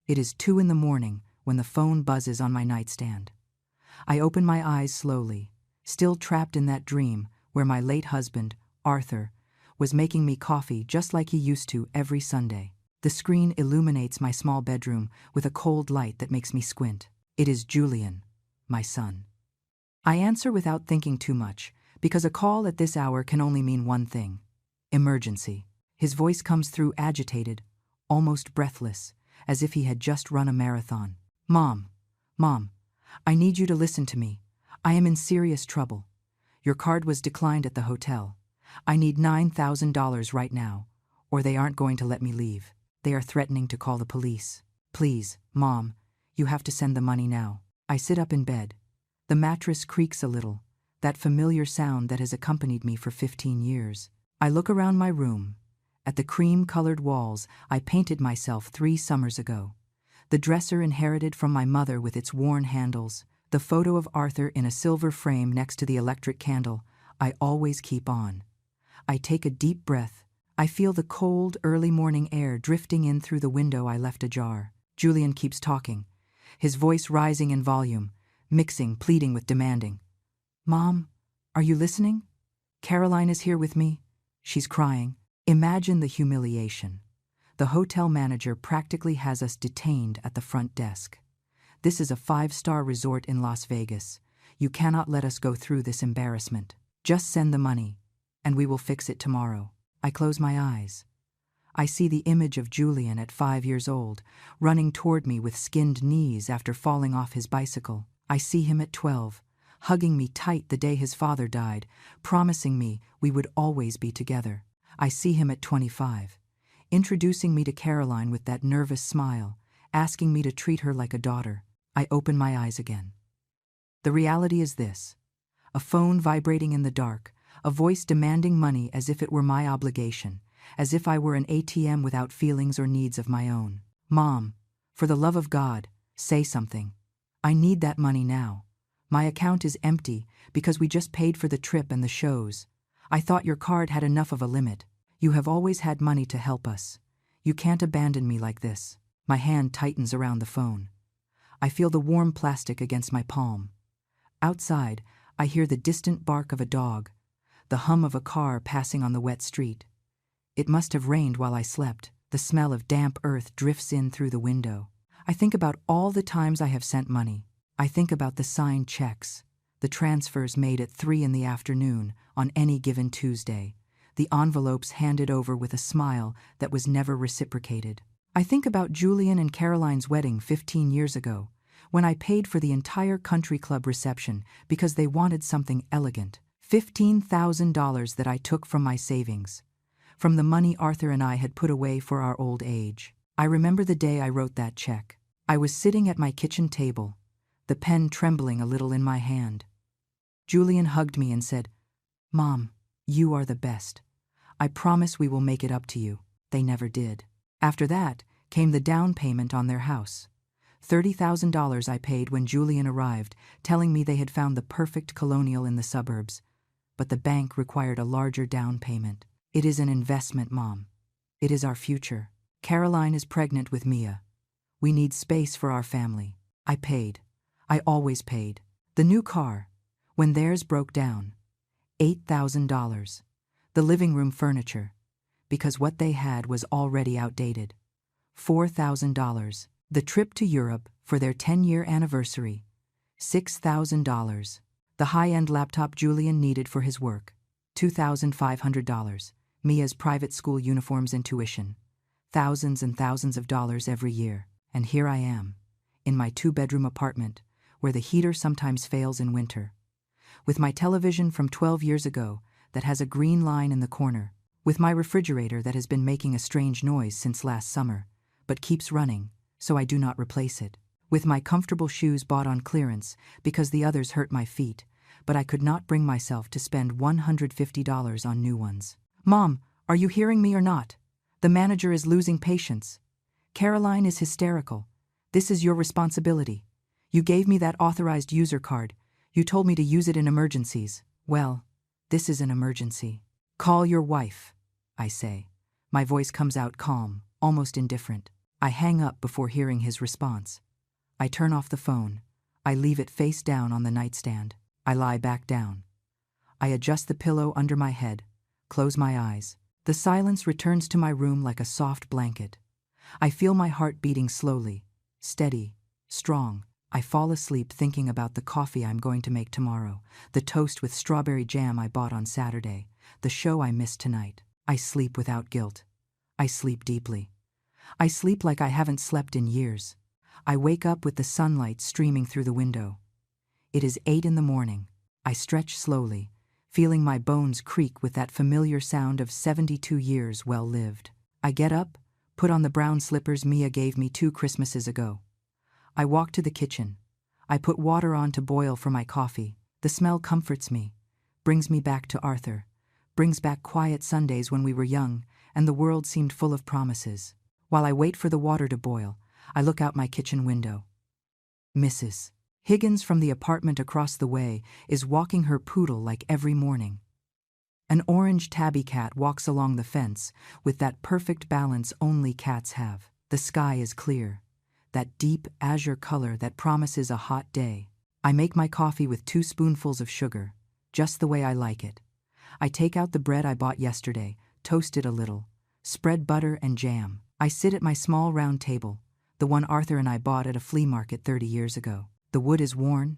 It is 2 in the morning when the phone buzzes on my nightstand. I open my eyes slowly, still trapped in that dream where my late husband, Arthur, was making me coffee just like he used to every Sunday. The screen illuminates my small bedroom with a cold light that makes me squint. It is Julian, my son. I answer without thinking too much, because a call at this hour can only mean one thing: emergency. His voice comes through agitated, almost breathless, as if he had just run a marathon. Mom, I need you to listen to me. I am in serious trouble. Your card was declined at the hotel. I need $9,000 right now, or they aren't going to let me leave. They are threatening to call the police. Please, Mom, you have to send the money now. I sit up in bed. The mattress creaks a little, that familiar sound that has accompanied me for 15 years. I look around my room. At the cream-colored walls I painted myself 3 summers ago. The dresser inherited from my mother with its worn handles, the photo of Arthur in a silver frame next to the electric candle I always keep on. I take a deep breath. I feel the cold, early morning air drifting in through the window I left ajar. Julian keeps talking, his voice rising in volume, mixing pleading with demanding. Mom, are you listening? Caroline is here with me. She's crying. Imagine the humiliation. The hotel manager practically has us detained at the front desk. This is a 5-star resort in Las Vegas. You cannot let us go through this embarrassment. Just send the money, and we will fix it tomorrow. I close my eyes. I see the image of Julian at 5 years old, running toward me with skinned knees after falling off his bicycle. I see him at 12, hugging me tight the day his father died, promising me we would always be together. I see him at 25, introducing me to Caroline with that nervous smile, asking me to treat her like a daughter. I open my eyes again. The reality is this: a phone vibrating in the dark, a voice demanding money as if it were my obligation, as if I were an ATM without feelings or needs of my own. Mom, for the love of God, say something. I need that money now. My account is empty because we just paid for the trip and the shows. I thought your card had enough of a limit. You have always had money to help us. You can't abandon me like this. My hand tightens around the phone. I feel the warm plastic against my palm. Outside, I hear the distant bark of a dog, the hum of a car passing on the wet street. It must have rained while I slept. The smell of damp earth drifts in through the window. I think about all the times I have sent money. I think about the signed checks, the transfers made at 3 in the afternoon on any given Tuesday, the envelopes handed over with a smile that was never reciprocated. I think about Julian and Caroline's wedding 15 years ago, when I paid for the entire country club reception because they wanted something elegant. $15,000 that I took from my savings, from the money Arthur and I had put away for our old age. I remember the day I wrote that check. I was sitting at my kitchen table, the pen trembling a little in my hand. Julian hugged me and said, Mom, you are the best. I promise we will make it up to you. They never did. After that came the down payment on their house. $30,000 I paid when Julian arrived, telling me they had found the perfect colonial in the suburbs. But the bank required a larger down payment. It is an investment, Mom. It is our future. Caroline is pregnant with Mia. We need space for our family. I paid. I always paid. The new car, when theirs broke down, $8,000. The living room furniture, because what they had was already outdated, $4,000. The trip to Europe for their 10-year anniversary, $6,000. The high-end laptop Julian needed for his work, $2,500. Mia's private school uniforms and tuition, thousands and thousands of dollars every year. And here I am, in my 2-bedroom apartment, where the heater sometimes fails in winter, with my television from 12 years ago that has a green line in the corner, with my refrigerator that has been making a strange noise since last summer, but keeps running, so I do not replace it, with my comfortable shoes bought on clearance because the others hurt my feet, but I could not bring myself to spend $150 on new ones. Mom, are you hearing me or not? The manager is losing patience. Caroline is hysterical. This is your responsibility. You gave me that authorized user card. You told me to use it in emergencies. Well, this is an emergency. Call your wife, I say. My voice comes out calm, almost indifferent. I hang up before hearing his response. I turn off the phone. I leave it face down on the nightstand. I lie back down. I adjust the pillow under my head, close my eyes. The silence returns to my room like a soft blanket. I feel my heart beating slowly, steady, strong. I fall asleep thinking about the coffee I'm going to make tomorrow, the toast with strawberry jam I bought on Saturday, the show I missed tonight. I sleep without guilt. I sleep deeply. I sleep like I haven't slept in years. I wake up with the sunlight streaming through the window. It is 8 in the morning. I stretch slowly, feeling my bones creak with that familiar sound of 72 years well lived. I get up, put on the brown slippers Mia gave me 2 Christmases ago. I walk to the kitchen. I put water on to boil for my coffee. The smell comforts me, brings me back to Arthur, brings back quiet Sundays when we were young and the world seemed full of promises. While I wait for the water to boil, I look out my kitchen window. Mrs. Higgins from the apartment across the way is walking her poodle like every morning. An orange tabby cat walks along the fence with that perfect balance only cats have. The sky is clear, that deep azure color that promises a hot day. I make my coffee with 2 spoonfuls of sugar, just the way I like it. I take out the bread I bought yesterday, toast it a little, spread butter and jam. I sit at my small round table, the one Arthur and I bought at a flea market 30 years ago. The wood is worn.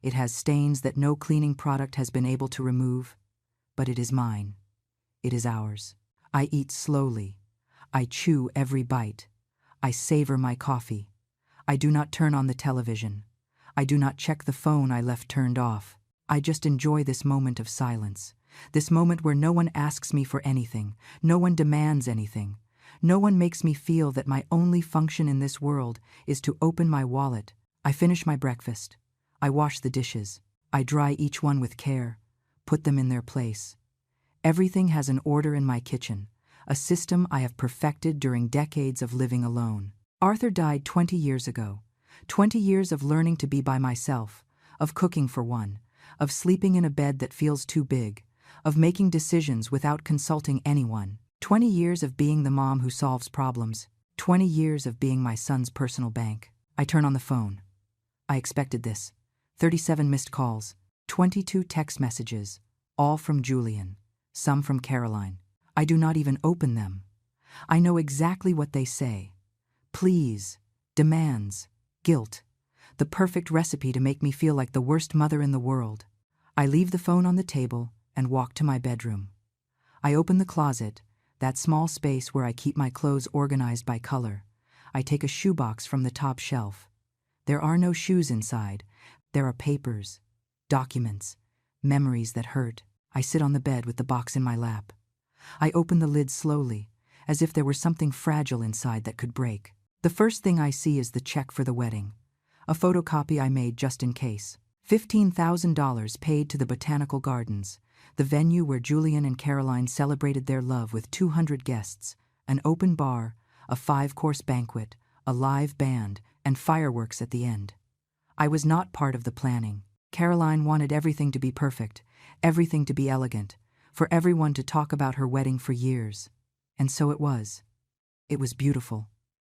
It has stains that no cleaning product has been able to remove, but it is mine. It is ours. I eat slowly. I chew every bite. I savor my coffee. I do not turn on the television. I do not check the phone I left turned off. I just enjoy this moment of silence, this moment where no one asks me for anything, no one demands anything. No one makes me feel that my only function in this world is to open my wallet. I finish my breakfast. I wash the dishes. I dry each one with care, put them in their place. Everything has an order in my kitchen, a system I have perfected during decades of living alone. Arthur died 20 years ago. 20 years of learning to be by myself, of cooking for one, of sleeping in a bed that feels too big, of making decisions without consulting anyone. 20 years of being the mom who solves problems. 20 years of being my son's personal bank. I turn on the phone. I expected this. 37 missed calls, 22 text messages, all from Julian, some from Caroline. I do not even open them. I know exactly what they say. Please, demands, guilt, the perfect recipe to make me feel like the worst mother in the world. I leave the phone on the table and walk to my bedroom. I open the closet, that small space where I keep my clothes organized by color. I take a shoebox from the top shelf. There are no shoes inside. There are papers, documents, memories that hurt. I sit on the bed with the box in my lap. I open the lid slowly, as if there were something fragile inside that could break. The first thing I see is the check for the wedding, a photocopy I made just in case. $15,000 paid to the Botanical Gardens, the venue where Julian and Caroline celebrated their love with 200 guests, an open bar, a 5-course banquet, a live band, and fireworks at the end. I was not part of the planning. Caroline wanted everything to be perfect, everything to be elegant, for everyone to talk about her wedding for years. And so it was. It was beautiful.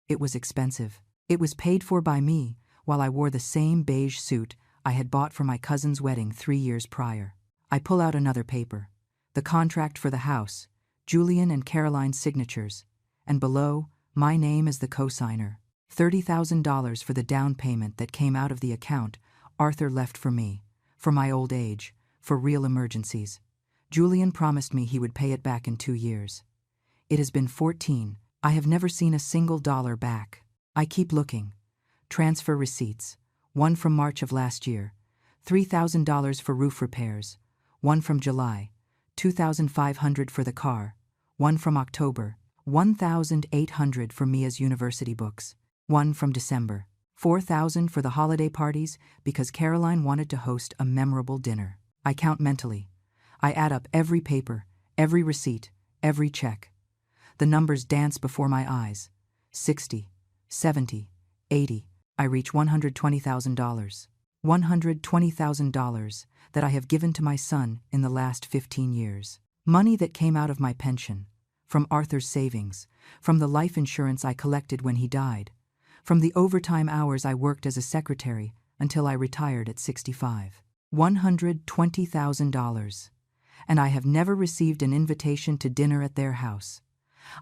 It was expensive. It was paid for by me, while I wore the same beige suit I had bought for my cousin's wedding 3 years prior. I pull out another paper, the contract for the house, Julian and Caroline's signatures, and below, my name as the co-signer. $30,000 for the down payment that came out of the account Arthur left for me, for my old age, for real emergencies. Julian promised me he would pay it back in 2 years. It has been 14. I have never seen a single dollar back. I keep looking. Transfer receipts, one from March of last year, $3,000 for roof repairs, one from July, $2,500 for the car, one from October, $1,800 for Mia's university books, one from December, $4,000 for the holiday parties because Caroline wanted to host a memorable dinner. I count mentally. I add up every paper, every receipt, every check. The numbers dance before my eyes. 60, 70, 80. I reach $120,000. $120,000 that I have given to my son in the last 15 years. Money that came out of my pension, from Arthur's savings, from the life insurance I collected when he died, from the overtime hours I worked as a secretary until I retired at 65. $120,000. And I have never received an invitation to dinner at their house.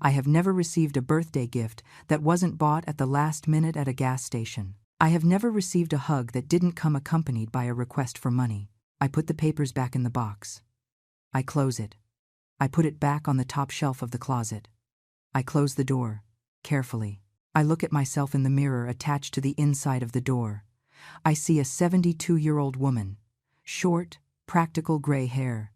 I have never received a birthday gift that wasn't bought at the last minute at a gas station. I have never received a hug that didn't come accompanied by a request for money. I put the papers back in the box. I close it. I put it back on the top shelf of the closet. I close the door, carefully. I look at myself in the mirror attached to the inside of the door. I see a 72-year-old woman. Short, practical gray hair.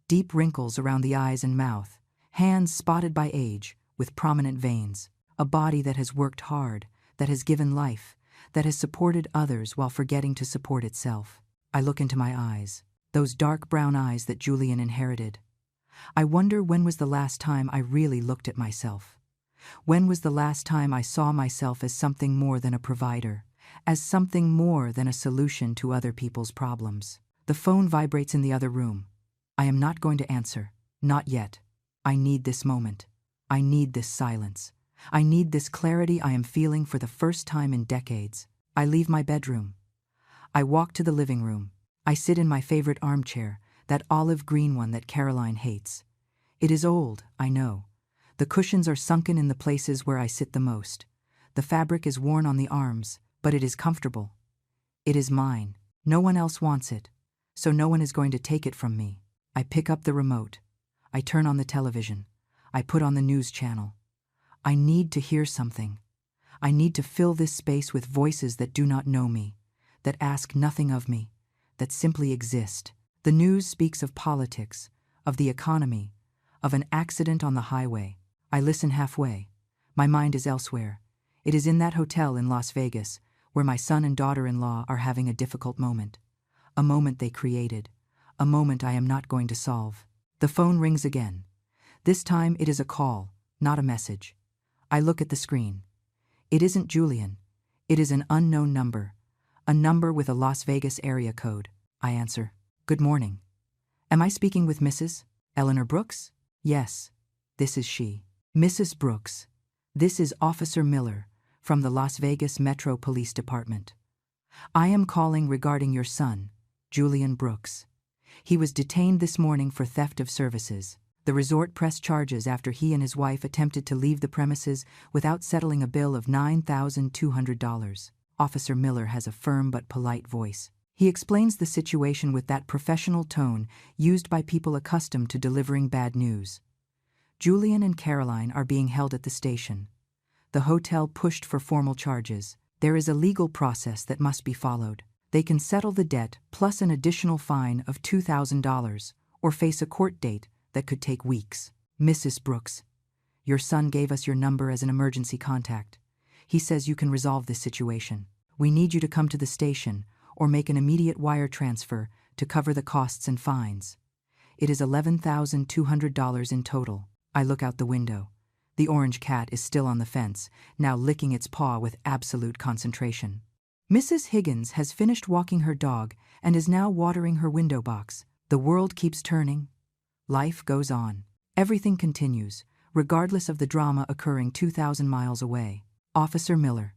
Deep wrinkles around the eyes and mouth. Hands spotted by age, with prominent veins. A body that has worked hard, that has given life, that has supported others while forgetting to support itself. I look into my eyes, those dark brown eyes that Julian inherited. I wonder when was the last time I really looked at myself. When was the last time I saw myself as something more than a provider, as something more than a solution to other people's problems? The phone vibrates in the other room. I am not going to answer, not yet. I need this moment. I need this silence. I need this clarity I am feeling for the first time in decades. I leave my bedroom. I walk to the living room. I sit in my favorite armchair, that olive green one that Caroline hates. It is old, I know. The cushions are sunken in the places where I sit the most. The fabric is worn on the arms, but it is comfortable. It is mine. No one else wants it, so no one is going to take it from me. I pick up the remote. I turn on the television. I put on the news channel. I need to hear something. I need to fill this space with voices that do not know me, that ask nothing of me, that simply exist. The news speaks of politics, of the economy, of an accident on the highway. I listen halfway. My mind is elsewhere. It is in that hotel in Las Vegas, where my son and daughter-in-law are having a difficult moment. A moment they created. A moment I am not going to solve. The phone rings again. This time it is a call, not a message. I look at the screen. It isn't Julian. It is an unknown number. A number with a Las Vegas area code. I answer. Good morning. Am I speaking with Mrs. Eleanor Brooks? Yes, this is she. Mrs. Brooks, this is Officer Miller from the Las Vegas Metro Police Department. I am calling regarding your son, Julian Brooks. He was detained this morning for theft of services. The resort pressed charges after he and his wife attempted to leave the premises without settling a bill of $9,200. Officer Miller has a firm but polite voice. He explains the situation with that professional tone used by people accustomed to delivering bad news. Julian and Caroline are being held at the station. The hotel pushed for formal charges. There is a legal process that must be followed. They can settle the debt plus an additional fine of $2,000 or face a court date that could take weeks. Mrs. Brooks, your son gave us your number as an emergency contact. He says you can resolve this situation. We need you to come to the station or make an immediate wire transfer to cover the costs and fines. It is $11,200 in total. I look out the window. The orange cat is still on the fence, now licking its paw with absolute concentration. Mrs. Higgins has finished walking her dog and is now watering her window box. The world keeps turning. Life goes on. Everything continues, regardless of the drama occurring 2,000 miles away. Officer Miller.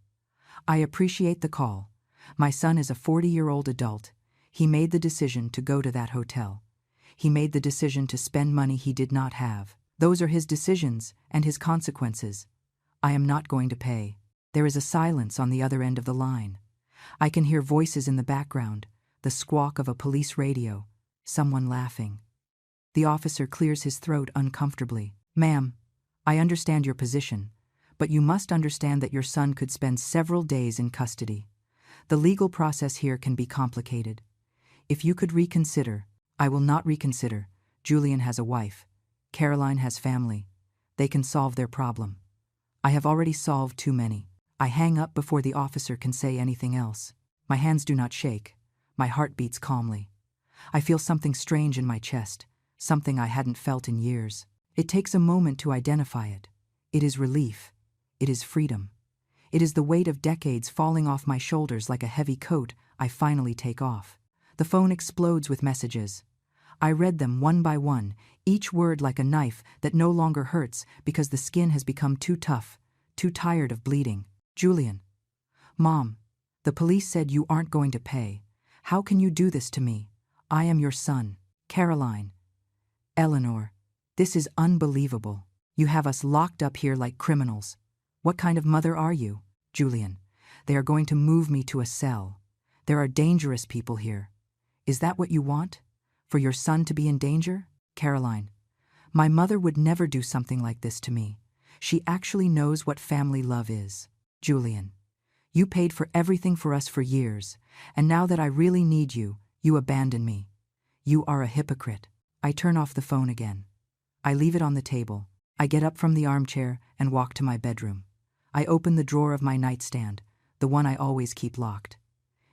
I appreciate the call. My son is a 40-year-old adult. He made the decision to go to that hotel. He made the decision to spend money he did not have. Those are his decisions and his consequences. I am not going to pay. There is a silence on the other end of the line. I can hear voices in the background, the squawk of a police radio, someone laughing. The officer clears his throat uncomfortably. Ma'am, I understand your position, but you must understand that your son could spend several days in custody. The legal process here can be complicated. If you could reconsider. I will not reconsider. Julian has a wife. Caroline has family. They can solve their problem. I have already solved too many. I hang up before the officer can say anything else. My hands do not shake. My heart beats calmly. I feel something strange in my chest, something I hadn't felt in years. It takes a moment to identify it. It is relief. It is freedom. It is the weight of decades falling off my shoulders like a heavy coat I finally take off. The phone explodes with messages. I read them one by one, each word like a knife that no longer hurts because the skin has become too tough, too tired of bleeding. Julian. Mom, the police said you aren't going to pay. How can you do this to me? I am your son. Caroline. Eleanor. This is unbelievable. You have us locked up here like criminals. What kind of mother are you? Julian. They are going to move me to a cell. There are dangerous people here. Is that what you want? For your son to be in danger? Caroline. My mother would never do something like this to me. She actually knows what family love is. Julian. You paid for everything for us for years, and now that I really need you, you abandon me. You are a hypocrite. I turn off the phone again. I leave it on the table. I get up from the armchair and walk to my bedroom. I open the drawer of my nightstand, the one I always keep locked.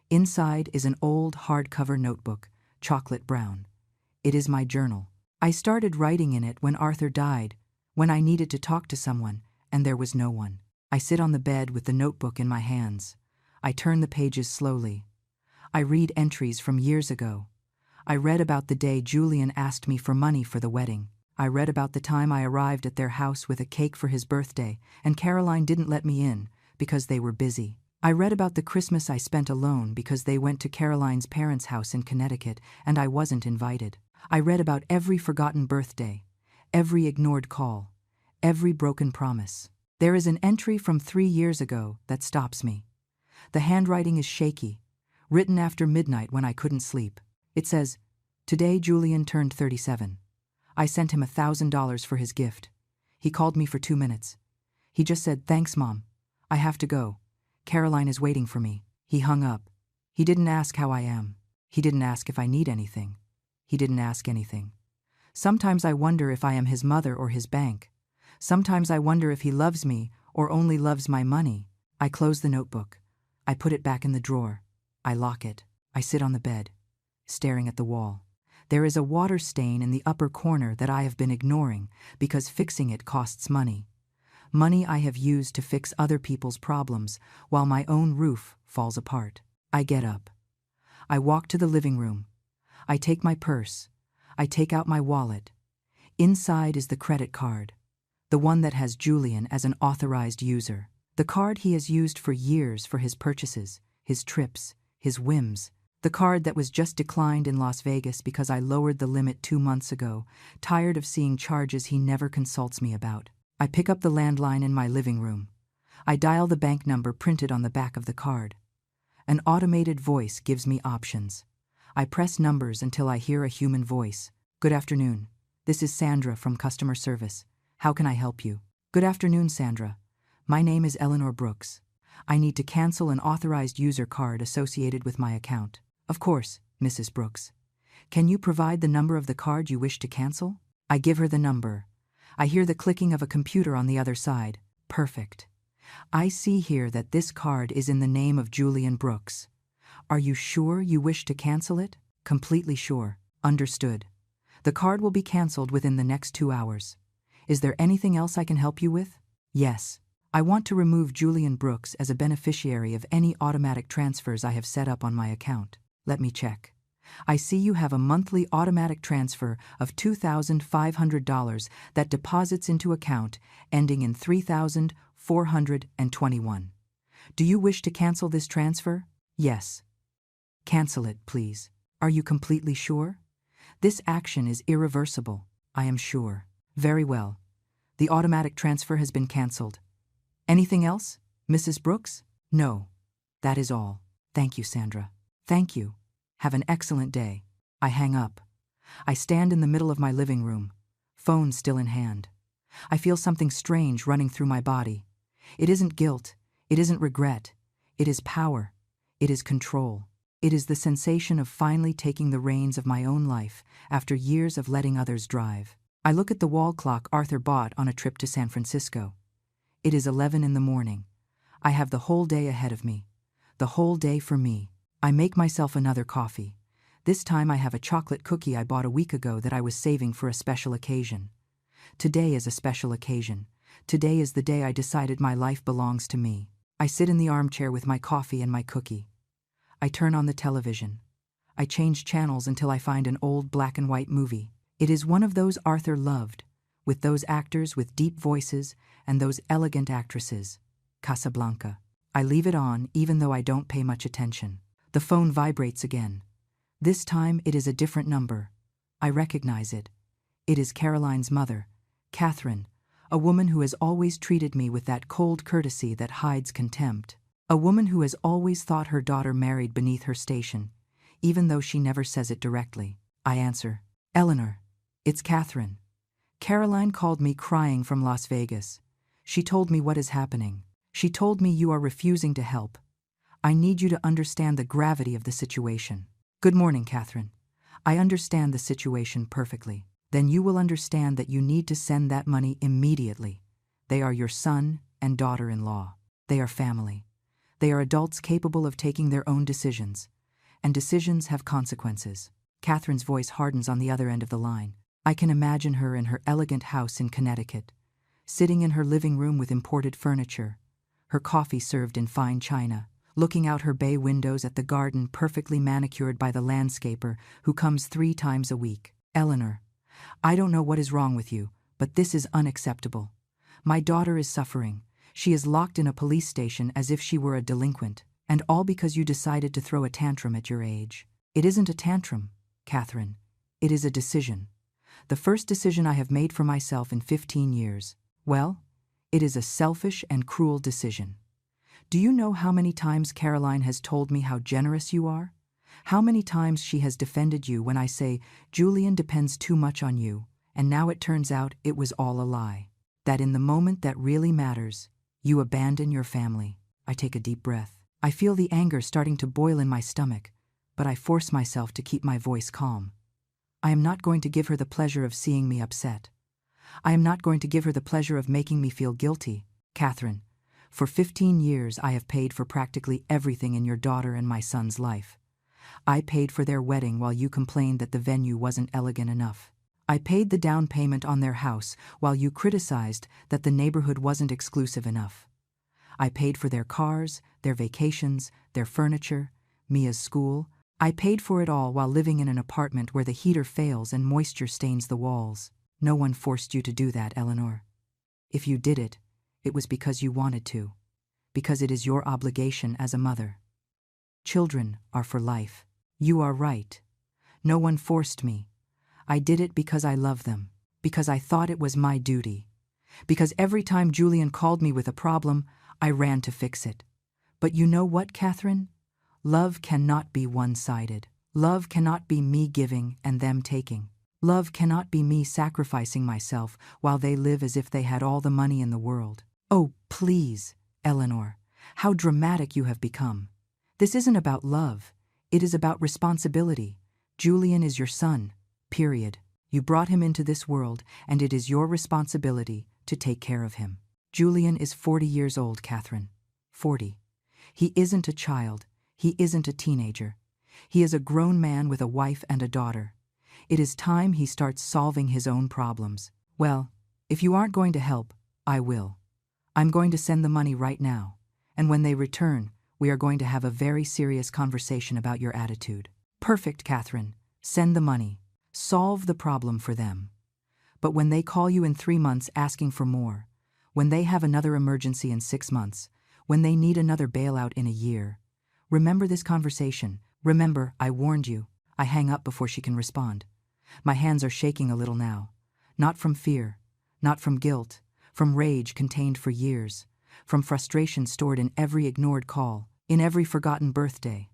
Inside is an old hardcover notebook, chocolate brown. It is my journal. I started writing in it when Arthur died, when I needed to talk to someone, and there was no one. I sit on the bed with the notebook in my hands. I turn the pages slowly. I read entries from years ago. I read about the day Julian asked me for money for the wedding. I read about the time I arrived at their house with a cake for his birthday, and Caroline didn't let me in because they were busy. I read about the Christmas I spent alone because they went to Caroline's parents' house in Connecticut and I wasn't invited. I read about every forgotten birthday, every ignored call, every broken promise. There is an entry from 3 years ago that stops me. The handwriting is shaky, written after midnight when I couldn't sleep. It says, "Today Julian turned 37. I sent him $1,000 for his gift. He called me for 2 minutes. He just said, 'Thanks, Mom. I have to go. Caroline is waiting for me.' He hung up. He didn't ask how I am. He didn't ask if I need anything. He didn't ask anything. Sometimes I wonder if I am his mother or his bank. Sometimes I wonder if he loves me or only loves my money." I close the notebook. I put it back in the drawer. I lock it. I sit on the bed, staring at the wall. There is a water stain in the upper corner that I have been ignoring because fixing it costs money. Money I have used to fix other people's problems while my own roof falls apart. I get up. I walk to the living room. I take my purse. I take out my wallet. Inside is the credit card, the one that has Julian as an authorized user. The card he has used for years for his purchases, his trips, his whims. The card that was just declined in Las Vegas because I lowered the limit 2 months ago, tired of seeing charges he never consults me about. I pick up the landline in my living room. I dial the bank number printed on the back of the card. An automated voice gives me options. I press numbers until I hear a human voice. "Good afternoon. This is Sandra from customer service. How can I help you?" "Good afternoon, Sandra. My name is Eleanor Brooks. I need to cancel an authorized user card associated with my account." "Of course, Mrs. Brooks. Can you provide the number of the card you wish to cancel?" I give her the number. I hear the clicking of a computer on the other side. Perfect. I see here that this card is in the name of Julian Brooks. "Are you sure you wish to cancel it?" "Completely sure." "Understood. The card will be canceled within the next 2 hours. Is there anything else I can help you with?" "Yes. I want to remove Julian Brooks as a beneficiary of any automatic transfers I have set up on my account." "Let me check. I see you have a monthly automatic transfer of $2,500 that deposits into account ending in 3,421. Do you wish to cancel this transfer?" "Yes." "Cancel it, please." "Are you completely sure?" "This action is irreversible." "I am sure." "Very well. The automatic transfer has been canceled. Anything else, Mrs. Brooks?" "No. That is all. Thank you, Sandra." "Thank you. Have an excellent day." I hang up. I stand in the middle of my living room, phone still in hand. I feel something strange running through my body. It isn't guilt. It isn't regret. It is power. It is control. It is the sensation of finally taking the reins of my own life after years of letting others drive. I look at the wall clock Arthur bought on a trip to San Francisco. It is 11 in the morning. I have the whole day ahead of me. The whole day for me. I make myself another coffee. This time I have a chocolate cookie I bought a week ago that I was saving for a special occasion. Today is a special occasion. Today is the day I decided my life belongs to me. I sit in the armchair with my coffee and my cookie. I turn on the television. I change channels until I find an old black and white movie. It is one of those Arthur loved, with those actors with deep voices and those elegant actresses. Casablanca. I leave it on even though I don't pay much attention. The phone vibrates again. This time it is a different number. I recognize it. It is Caroline's mother, Catherine, a woman who has always treated me with that cold courtesy that hides contempt. A woman who has always thought her daughter married beneath her station, even though she never says it directly. I answer, "Eleanor, it's Catherine. Caroline called me crying from Las Vegas. She told me what is happening. She told me you are refusing to help. I need you to understand the gravity of the situation." "Good morning, Catherine. I understand the situation perfectly. Then you will understand that you need to send that money immediately. They are your son and daughter-in-law. They are family. They are adults capable of taking their own decisions. And decisions have consequences." Catherine's voice hardens on the other end of the line. I can imagine her in her elegant house in Connecticut, sitting in her living room with imported furniture, her coffee served in fine china, looking out her bay windows at the garden perfectly manicured by the landscaper who comes 3 times a week. "Eleanor, I don't know what is wrong with you, but this is unacceptable. My daughter is suffering. She is locked in a police station as if she were a delinquent, and all because you decided to throw a tantrum at your age." "It isn't a tantrum, Catherine. It is a decision. The first decision I have made for myself in 15 years. Well, it is a selfish and cruel decision. Do you know how many times Caroline has told me how generous you are? How many times she has defended you when I say, Julian depends too much on you, and now it turns out it was all a lie. That in the moment that really matters, you abandon your family." I take a deep breath. I feel the anger starting to boil in my stomach, but I force myself to keep my voice calm. I am not going to give her the pleasure of seeing me upset. I am not going to give her the pleasure of making me feel guilty. "Catherine, for 15 years I have paid for practically everything in your daughter and my son's life. I paid for their wedding while you complained that the venue wasn't elegant enough. I paid the down payment on their house while you criticized that the neighborhood wasn't exclusive enough. I paid for their cars, their vacations, their furniture, Mia's school. I paid for it all while living in an apartment where the heater fails and moisture stains the walls. No one forced you to do that, Eleanor. If you did it, it was because you wanted to, because it is your obligation as a mother. Children are for life. You are right. No one forced me. I did it because I love them, because I thought it was my duty, because every time Julian called me with a problem, I ran to fix it. But you know what, Catherine? Love cannot be one-sided. Love cannot be me giving and them taking. Love cannot be me sacrificing myself while they live as if they had all the money in the world. Oh, please, Eleanor, how dramatic you have become. This isn't about love. It is about responsibility. Julian is your son, period. You brought him into this world, and it is your responsibility to take care of him. Julian is 40 years old, Catherine. 40. He isn't a child. He isn't a teenager. He is a grown man with a wife and a daughter. It is time he starts solving his own problems. Well, if you aren't going to help, I will. I'm going to send the money right now, and when they return, we are going to have a very serious conversation about your attitude. Perfect, Catherine. Send the money. Solve the problem for them. But when they call you in 3 months asking for more, when they have another emergency in 6 months, when they need another bailout in a year, remember this conversation. Remember, I warned you. I hang up before she can respond. My hands are shaking a little now. Not from fear, not from guilt, from rage contained for years, from frustration stored in every ignored call, in every forgotten birthday,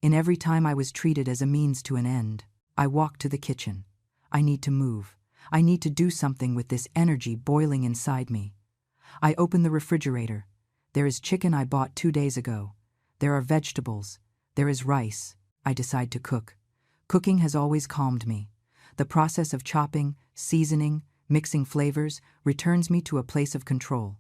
in every time I was treated as a means to an end. I walk to the kitchen. I need to move. I need to do something with this energy boiling inside me. I open the refrigerator. There is chicken I bought 2 days ago. There are vegetables. There is rice. I decide to cook. Cooking has always calmed me. The process of chopping, seasoning, mixing flavors returns me to a place of control.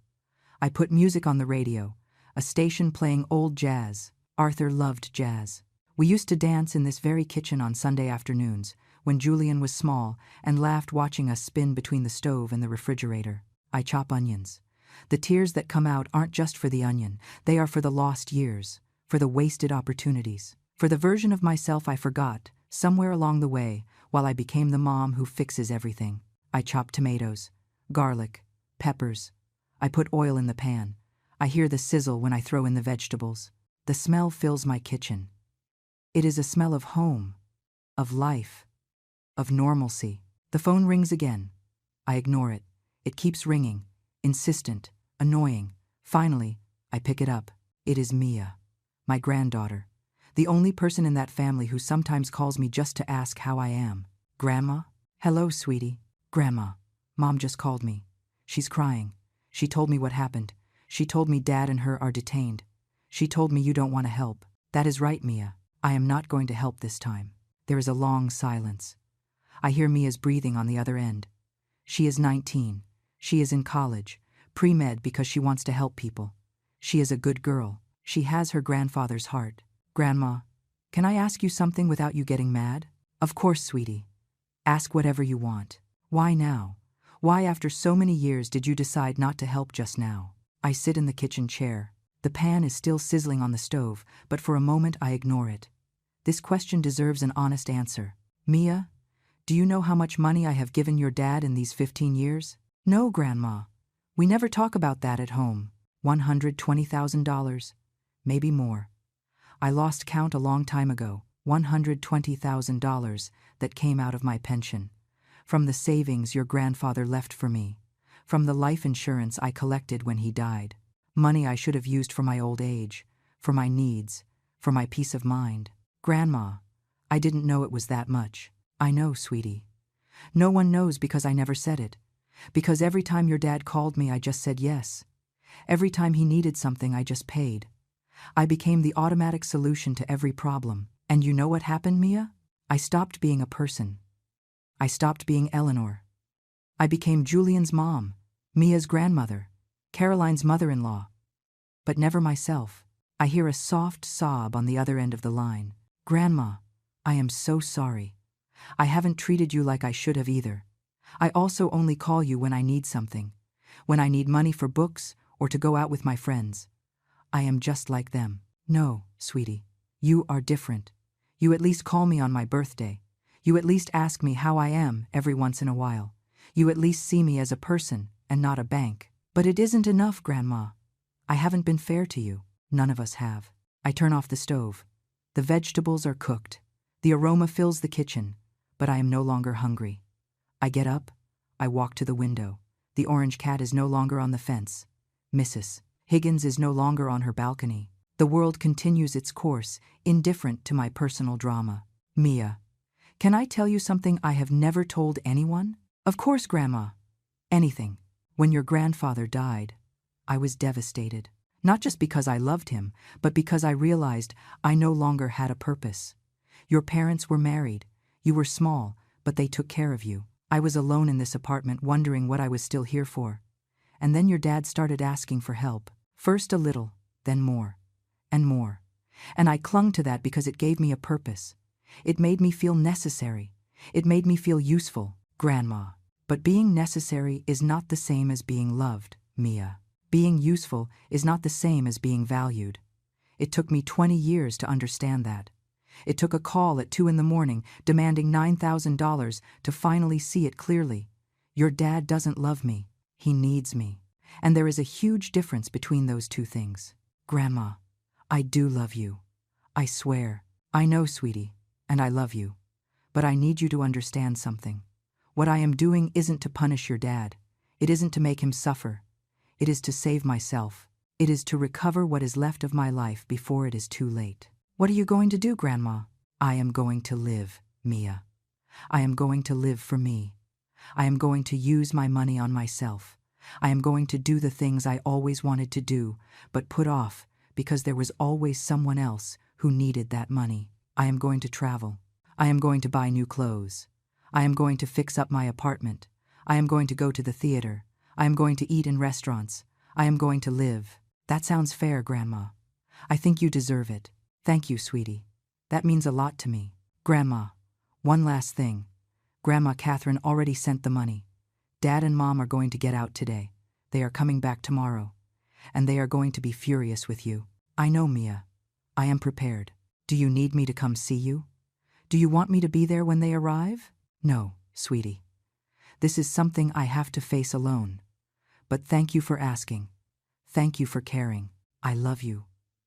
I put music on the radio, a station playing old jazz. Arthur loved jazz. We used to dance in this very kitchen on Sunday afternoons, when Julian was small, and laughed watching us spin between the stove and the refrigerator. I chop onions. The tears that come out aren't just for the onion, they are for the lost years, for the wasted opportunities, for the version of myself I forgot Somewhere along the way, while I became the mom who fixes everything, I chopped tomatoes, garlic, peppers. I put oil in the pan. I hear the sizzle when I throw in the vegetables. The smell fills my kitchen. It is a smell of home, of life, of normalcy. The phone rings again. I ignore it. It keeps ringing, insistent, annoying. Finally, I pick it up. It is Mia, my granddaughter, the only person in that family who sometimes calls me just to ask how I am. Grandma? Hello, sweetie. Grandma. Mom just called me. She's crying. She told me what happened. She told me Dad and her are detained. She told me you don't want to help. That is right, Mia. I am not going to help this time. There is a long silence. I hear Mia's breathing on the other end. She is 19. She is in college, pre-med because she wants to help people. She is a good girl. She has her grandfather's heart. Grandma, can I ask you something without you getting mad? Of course, sweetie. Ask whatever you want. Why now? Why after so many years did you decide not to help just now? I sit in the kitchen chair. The pan is still sizzling on the stove, but for a moment I ignore it. This question deserves an honest answer. Mia, do you know how much money I have given your dad in these 15 years? No, Grandma. We never talk about that at home. $120,000. Maybe more. I lost count a long time ago. $120,000 that came out of my pension. From the savings your grandfather left for me. From the life insurance I collected when he died. Money I should have used for my old age, for my needs, for my peace of mind. Grandma, I didn't know it was that much. I know, sweetie. No one knows because I never said it. Because every time your dad called me, I just said yes. Every time he needed something, I just paid. I became the automatic solution to every problem. And you know what happened, Mia? I stopped being a person. I stopped being Eleanor. I became Julian's mom, Mia's grandmother, Caroline's mother-in-law. But never myself. I hear a soft sob on the other end of the line. Grandma, I am so sorry. I haven't treated you like I should have either. I also only call you when I need something. When I need money for books or to go out with my friends. I am just like them. No, sweetie. You are different. You at least call me on my birthday. You at least ask me how I am every once in a while. You at least see me as a person and not a bank. But it isn't enough, Grandma. I haven't been fair to you. None of us have. I turn off the stove. The vegetables are cooked. The aroma fills the kitchen, but I am no longer hungry. I get up. I walk to the window. The orange cat is no longer on the fence. Mrs. Higgins is no longer on her balcony. The world continues its course, indifferent to my personal drama. Mia, can I tell you something I have never told anyone? Of course, Grandma. Anything. When your grandfather died, I was devastated. Not just because I loved him, but because I realized I no longer had a purpose. Your parents were married. You were small, but they took care of you. I was alone in this apartment wondering what I was still here for. And then your dad started asking for help. First a little, then more. And more. And I clung to that because it gave me a purpose. It made me feel necessary. It made me feel useful, Grandma. But being necessary is not the same as being loved, Mia. Being useful is not the same as being valued. It took me 20 years to understand that. It took a call at 2 a.m. demanding $9,000 to finally see it clearly. Your dad doesn't love me. He needs me. And there is a huge difference between those two things. Grandma, I do love you. I swear. I know, sweetie, and I love you. But I need you to understand something. What I am doing isn't to punish your dad. It isn't to make him suffer. It is to save myself. It is to recover what is left of my life before it is too late. What are you going to do, Grandma? I am going to live, Mia. I am going to live for me. I am going to use my money on myself. I am going to do the things I always wanted to do, but put off because there was always someone else who needed that money. I am going to travel. I am going to buy new clothes. I am going to fix up my apartment. I am going to go to the theater. I am going to eat in restaurants. I am going to live. That sounds fair, Grandma. I think you deserve it. Thank you, sweetie. That means a lot to me. Grandma, one last thing. Grandma Catherine already sent the money. Dad and Mom are going to get out today. They are coming back tomorrow. And they are going to be furious with you. I know, Mia. I am prepared. Do you need me to come see you? Do you want me to be there when they arrive? No, sweetie. This is something I have to face alone. But thank you for asking. Thank you for caring. I love you,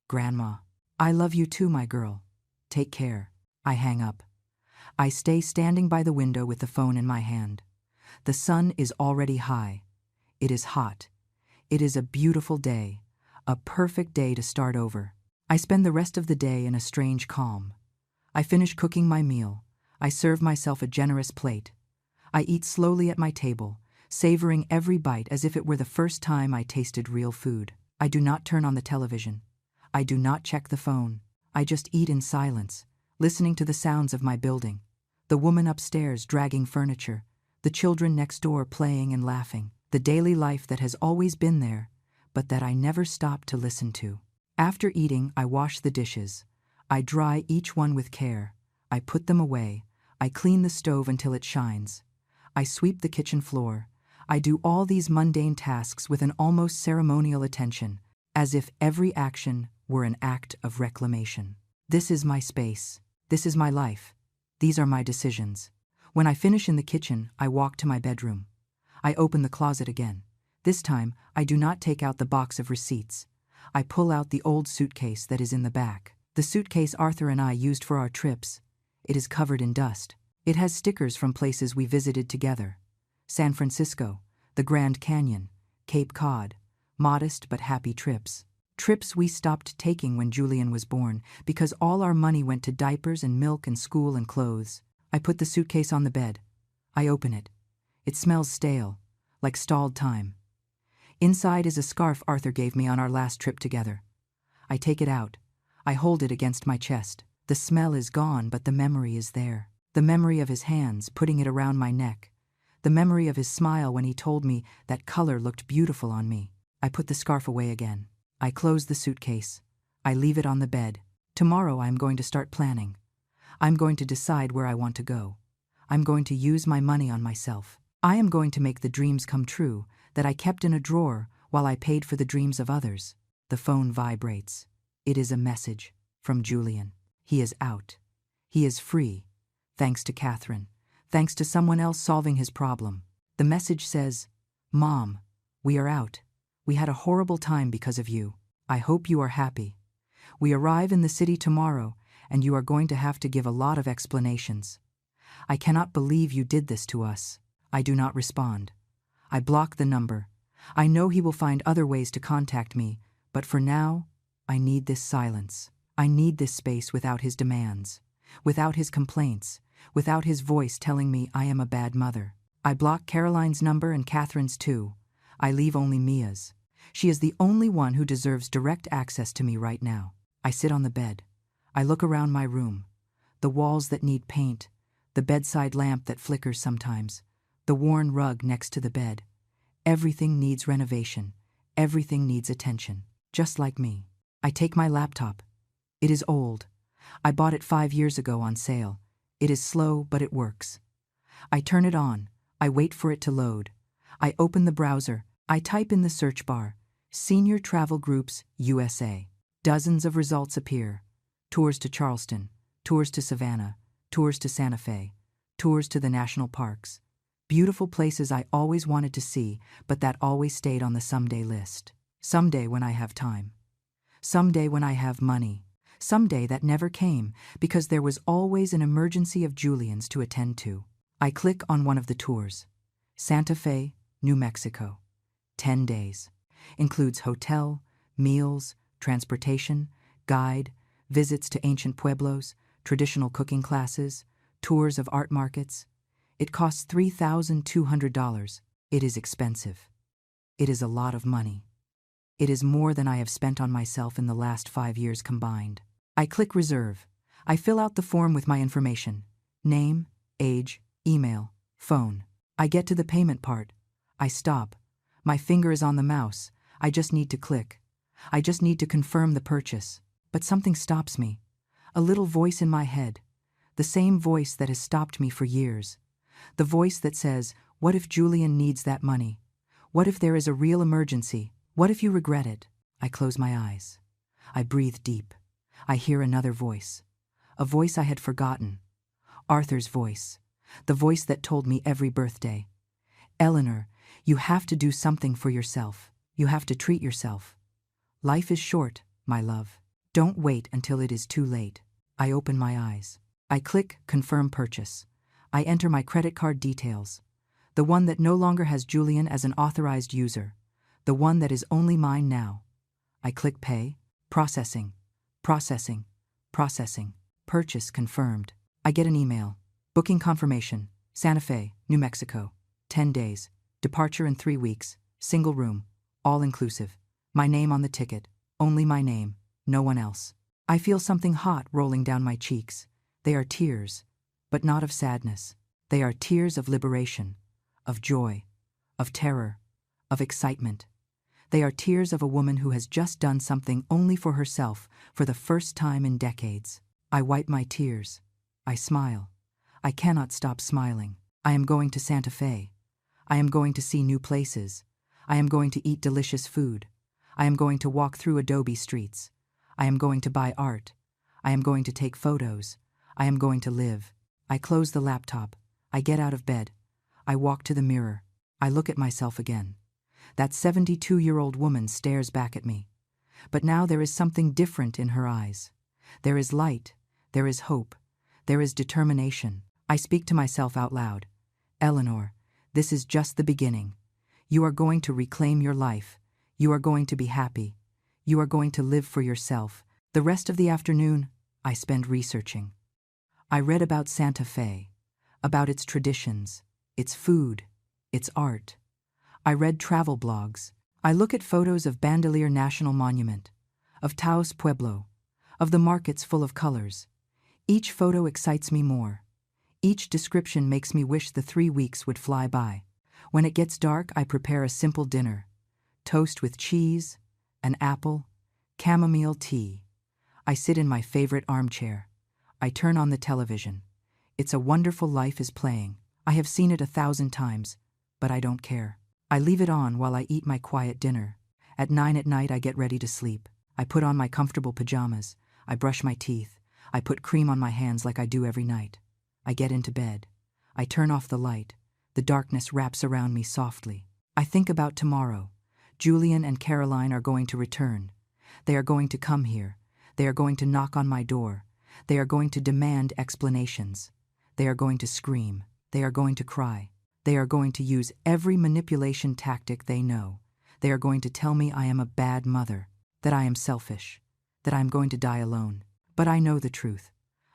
Grandma. I love you too, my girl. Take care. I hang up. I stay standing by the window with the phone in my hand. The sun is already high. It is hot. It is a beautiful day, a perfect day to start over. I spend the rest of the day in a strange calm. I finish cooking my meal. I serve myself a generous plate. I eat slowly at my table, savoring every bite as if it were the first time I tasted real food. I do not turn on the television. I do not check the phone. I just eat in silence, listening to the sounds of my building. The woman upstairs dragging furniture, the children next door playing and laughing, the daily life that has always been there, but that I never stop to listen to. After eating, I wash the dishes. I dry each one with care. I put them away. I clean the stove until it shines. I sweep the kitchen floor. I do all these mundane tasks with an almost ceremonial attention, as if every action were an act of reclamation. This is my space. This is my life. These are my decisions. When I finish in the kitchen, I walk to my bedroom. I open the closet again. This time, I do not take out the box of receipts. I pull out the old suitcase that is in the back. The suitcase Arthur and I used for our trips. It is covered in dust. It has stickers from places we visited together. San Francisco, the Grand Canyon, Cape Cod, modest but happy trips. Trips we stopped taking when Julian was born because all our money went to diapers and milk and school and clothes. I put the suitcase on the bed. I open it. It smells stale, like stalled time. Inside is a scarf Arthur gave me on our last trip together. I take it out. I hold it against my chest. The smell is gone, but the memory is there. The memory of his hands putting it around my neck. The memory of his smile when he told me that color looked beautiful on me. I put the scarf away again. I close the suitcase. I leave it on the bed. Tomorrow I am going to start planning. I'm going to decide where I want to go. I'm going to use my money on myself. I am going to make the dreams come true that I kept in a drawer while I paid for the dreams of others. The phone vibrates. It is a message from Julian. He is out. He is free. Thanks to Catherine. Thanks to someone else solving his problem. The message says, "Mom, we are out. We had a horrible time because of you. I hope you are happy. We arrive in the city tomorrow, and you are going to have to give a lot of explanations. I cannot believe you did this to us." I do not respond. I block the number. I know he will find other ways to contact me, but for now, I need this silence. I need this space without his demands, without his complaints, without his voice telling me I am a bad mother. I block Caroline's number and Catherine's too. I leave only Mia's. She is the only one who deserves direct access to me right now. I sit on the bed. I look around my room. The walls that need paint, the bedside lamp that flickers sometimes, the worn rug next to the bed. Everything needs renovation. Everything needs attention. Just like me. I take my laptop. It is old. I bought it 5 years ago on sale. It is slow, but it works. I turn it on. I wait for it to load. I open the browser. I type in the search bar, Senior Travel Groups, USA. Dozens of results appear. Tours to Charleston, tours to Savannah, tours to Santa Fe, tours to the national parks. Beautiful places I always wanted to see, but that always stayed on the someday list. Someday when I have time. Someday when I have money. Someday that never came because there was always an emergency of Julian's to attend to. I click on one of the tours. Santa Fe, New Mexico. 10 days. Includes hotel, meals, transportation, guide, visits to ancient pueblos, traditional cooking classes, tours of art markets. It costs $3,200. It is expensive. It is a lot of money. It is more than I have spent on myself in the last 5 years combined. I click reserve. I fill out the form with my information. Name, age, email, phone. I get to the payment part. I stop. My finger is on the mouse. I just need to click. I just need to confirm the purchase. But something stops me. A little voice in my head. The same voice that has stopped me for years. The voice that says, what if Julian needs that money? What if there is a real emergency? What if you regret it? I close my eyes. I breathe deep. I hear another voice. A voice I had forgotten. Arthur's voice. The voice that told me every birthday. Eleanor, you have to do something for yourself. You have to treat yourself. Life is short, my love. Don't wait until it is too late. I open my eyes. I click confirm purchase. I enter my credit card details. The one that no longer has Julian as an authorized user. The one that is only mine now. I click pay. Processing. Processing. Processing. Purchase confirmed. I get an email. Booking confirmation. Santa Fe, New Mexico. 10 days. Departure in 3 weeks. Single room. All inclusive. My name on the ticket. Only my name. No one else. I feel something hot rolling down my cheeks. They are tears, but not of sadness. They are tears of liberation, of joy, of terror, of excitement. They are tears of a woman who has just done something only for herself for the first time in decades. I wipe my tears. I smile. I cannot stop smiling. I am going to Santa Fe. I am going to see new places. I am going to eat delicious food. I am going to walk through adobe streets. I am going to buy art. I am going to take photos. I am going to live. I close the laptop. I get out of bed. I walk to the mirror. I look at myself again. That 72-year-old woman stares back at me. But now there is something different in her eyes. There is light. There is hope. There is determination. I speak to myself out loud. Eleanor, this is just the beginning. You are going to reclaim your life. You are going to be happy. You are going to live for yourself. The rest of the afternoon, I spend researching. I read about Santa Fe, about its traditions, its food, its art. I read travel blogs. I look at photos of Bandelier National Monument, of Taos Pueblo, of the markets full of colors. Each photo excites me more. Each description makes me wish the 3 weeks would fly by. When it gets dark, I prepare a simple dinner. Toast with cheese, an apple, chamomile tea. I sit in my favorite armchair. I turn on the television. It's a Wonderful Life is playing. I have seen it 1,000 times, but I don't care. I leave it on while I eat my quiet dinner. At 9 at night I get ready to sleep. I put on my comfortable pajamas. I brush my teeth. I put cream on my hands like I do every night. I get into bed. I turn off the light. The darkness wraps around me softly. I think about tomorrow. Julian and Caroline are going to return. They are going to come here. They are going to knock on my door. They are going to demand explanations. They are going to scream. They are going to cry. They are going to use every manipulation tactic they know. They are going to tell me I am a bad mother, that I am selfish, that I am going to die alone. But I know the truth.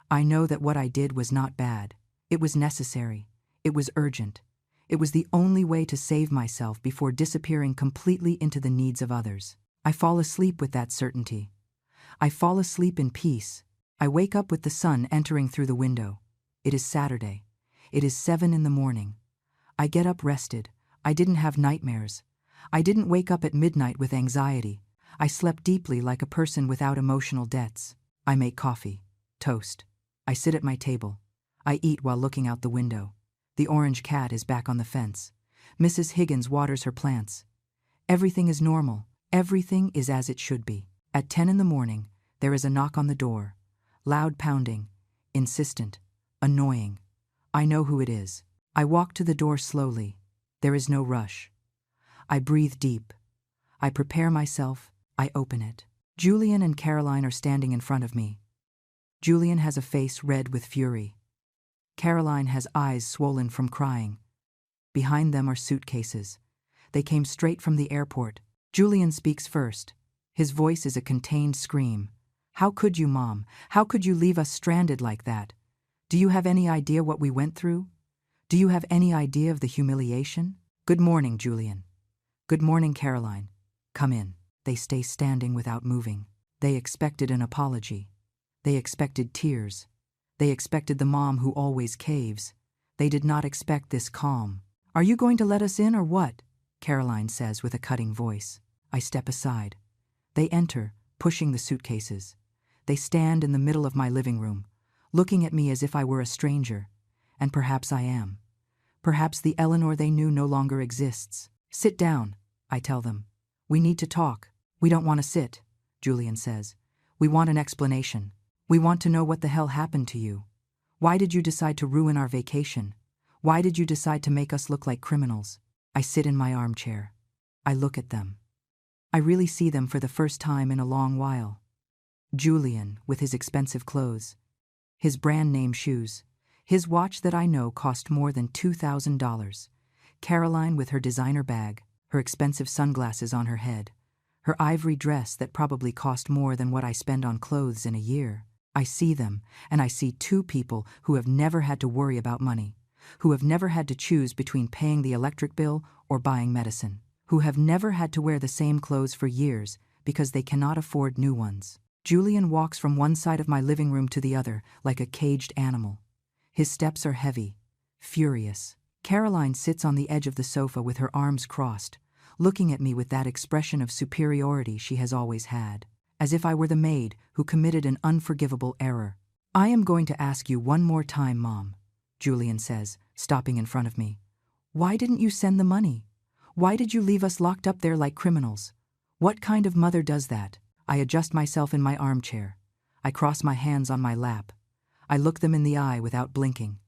I know that what I did was not bad. It was necessary. It was urgent. It was the only way to save myself before disappearing completely into the needs of others. I fall asleep with that certainty. I fall asleep in peace. I wake up with the sun entering through the window. It is Saturday. It is 7 in the morning. I get up rested. I didn't have nightmares. I didn't wake up at midnight with anxiety. I slept deeply like a person without emotional debts. I make coffee, toast. I sit at my table. I eat while looking out the window. The orange cat is back on the fence. Mrs. Higgins waters her plants. Everything is normal. Everything is as it should be. At 10 in the morning, there is a knock on the door. Loud pounding, insistent, annoying. I know who it is. I walk to the door slowly. There is no rush. I breathe deep. I prepare myself. I open it. Julian and Caroline are standing in front of me. Julian has a face red with fury. Caroline has eyes swollen from crying. Behind them are suitcases. They came straight from the airport. Julian speaks first. His voice is a contained scream. How could you, Mom? How could you leave us stranded like that? Do you have any idea what we went through? Do you have any idea of the humiliation? Good morning, Julian. Good morning, Caroline. Come in. They stay standing without moving. They expected an apology. They expected tears. They expected the mom who always caves. They did not expect this calm. Are you going to let us in or what? Caroline says with a cutting voice. I step aside. They enter, pushing the suitcases. They stand in the middle of my living room, looking at me as if I were a stranger. And perhaps I am. Perhaps the Eleanor they knew no longer exists. Sit down, I tell them. We need to talk. We don't want to sit, Julian says. We want an explanation. We want to know what the hell happened to you. Why did you decide to ruin our vacation? Why did you decide to make us look like criminals? I sit in my armchair. I look at them. I really see them for the first time in a long while. Julian, with his expensive clothes, his brand-name shoes, his watch that I know cost more than $2,000. Caroline with her designer bag, her expensive sunglasses on her head, her ivory dress that probably cost more than what I spend on clothes in a year. I see them, and I see two people who have never had to worry about money, who have never had to choose between paying the electric bill or buying medicine, who have never had to wear the same clothes for years because they cannot afford new ones. Julian walks from one side of my living room to the other like a caged animal. His steps are heavy, furious. Caroline sits on the edge of the sofa with her arms crossed, looking at me with that expression of superiority she has always had, as if I were the maid who committed an unforgivable error. I am going to ask you one more time, Mom, Julian says, stopping in front of me. Why didn't you send the money? Why did you leave us locked up there like criminals? What kind of mother does that? I adjust myself in my armchair. I cross my hands on my lap. I look them in the eye without blinking.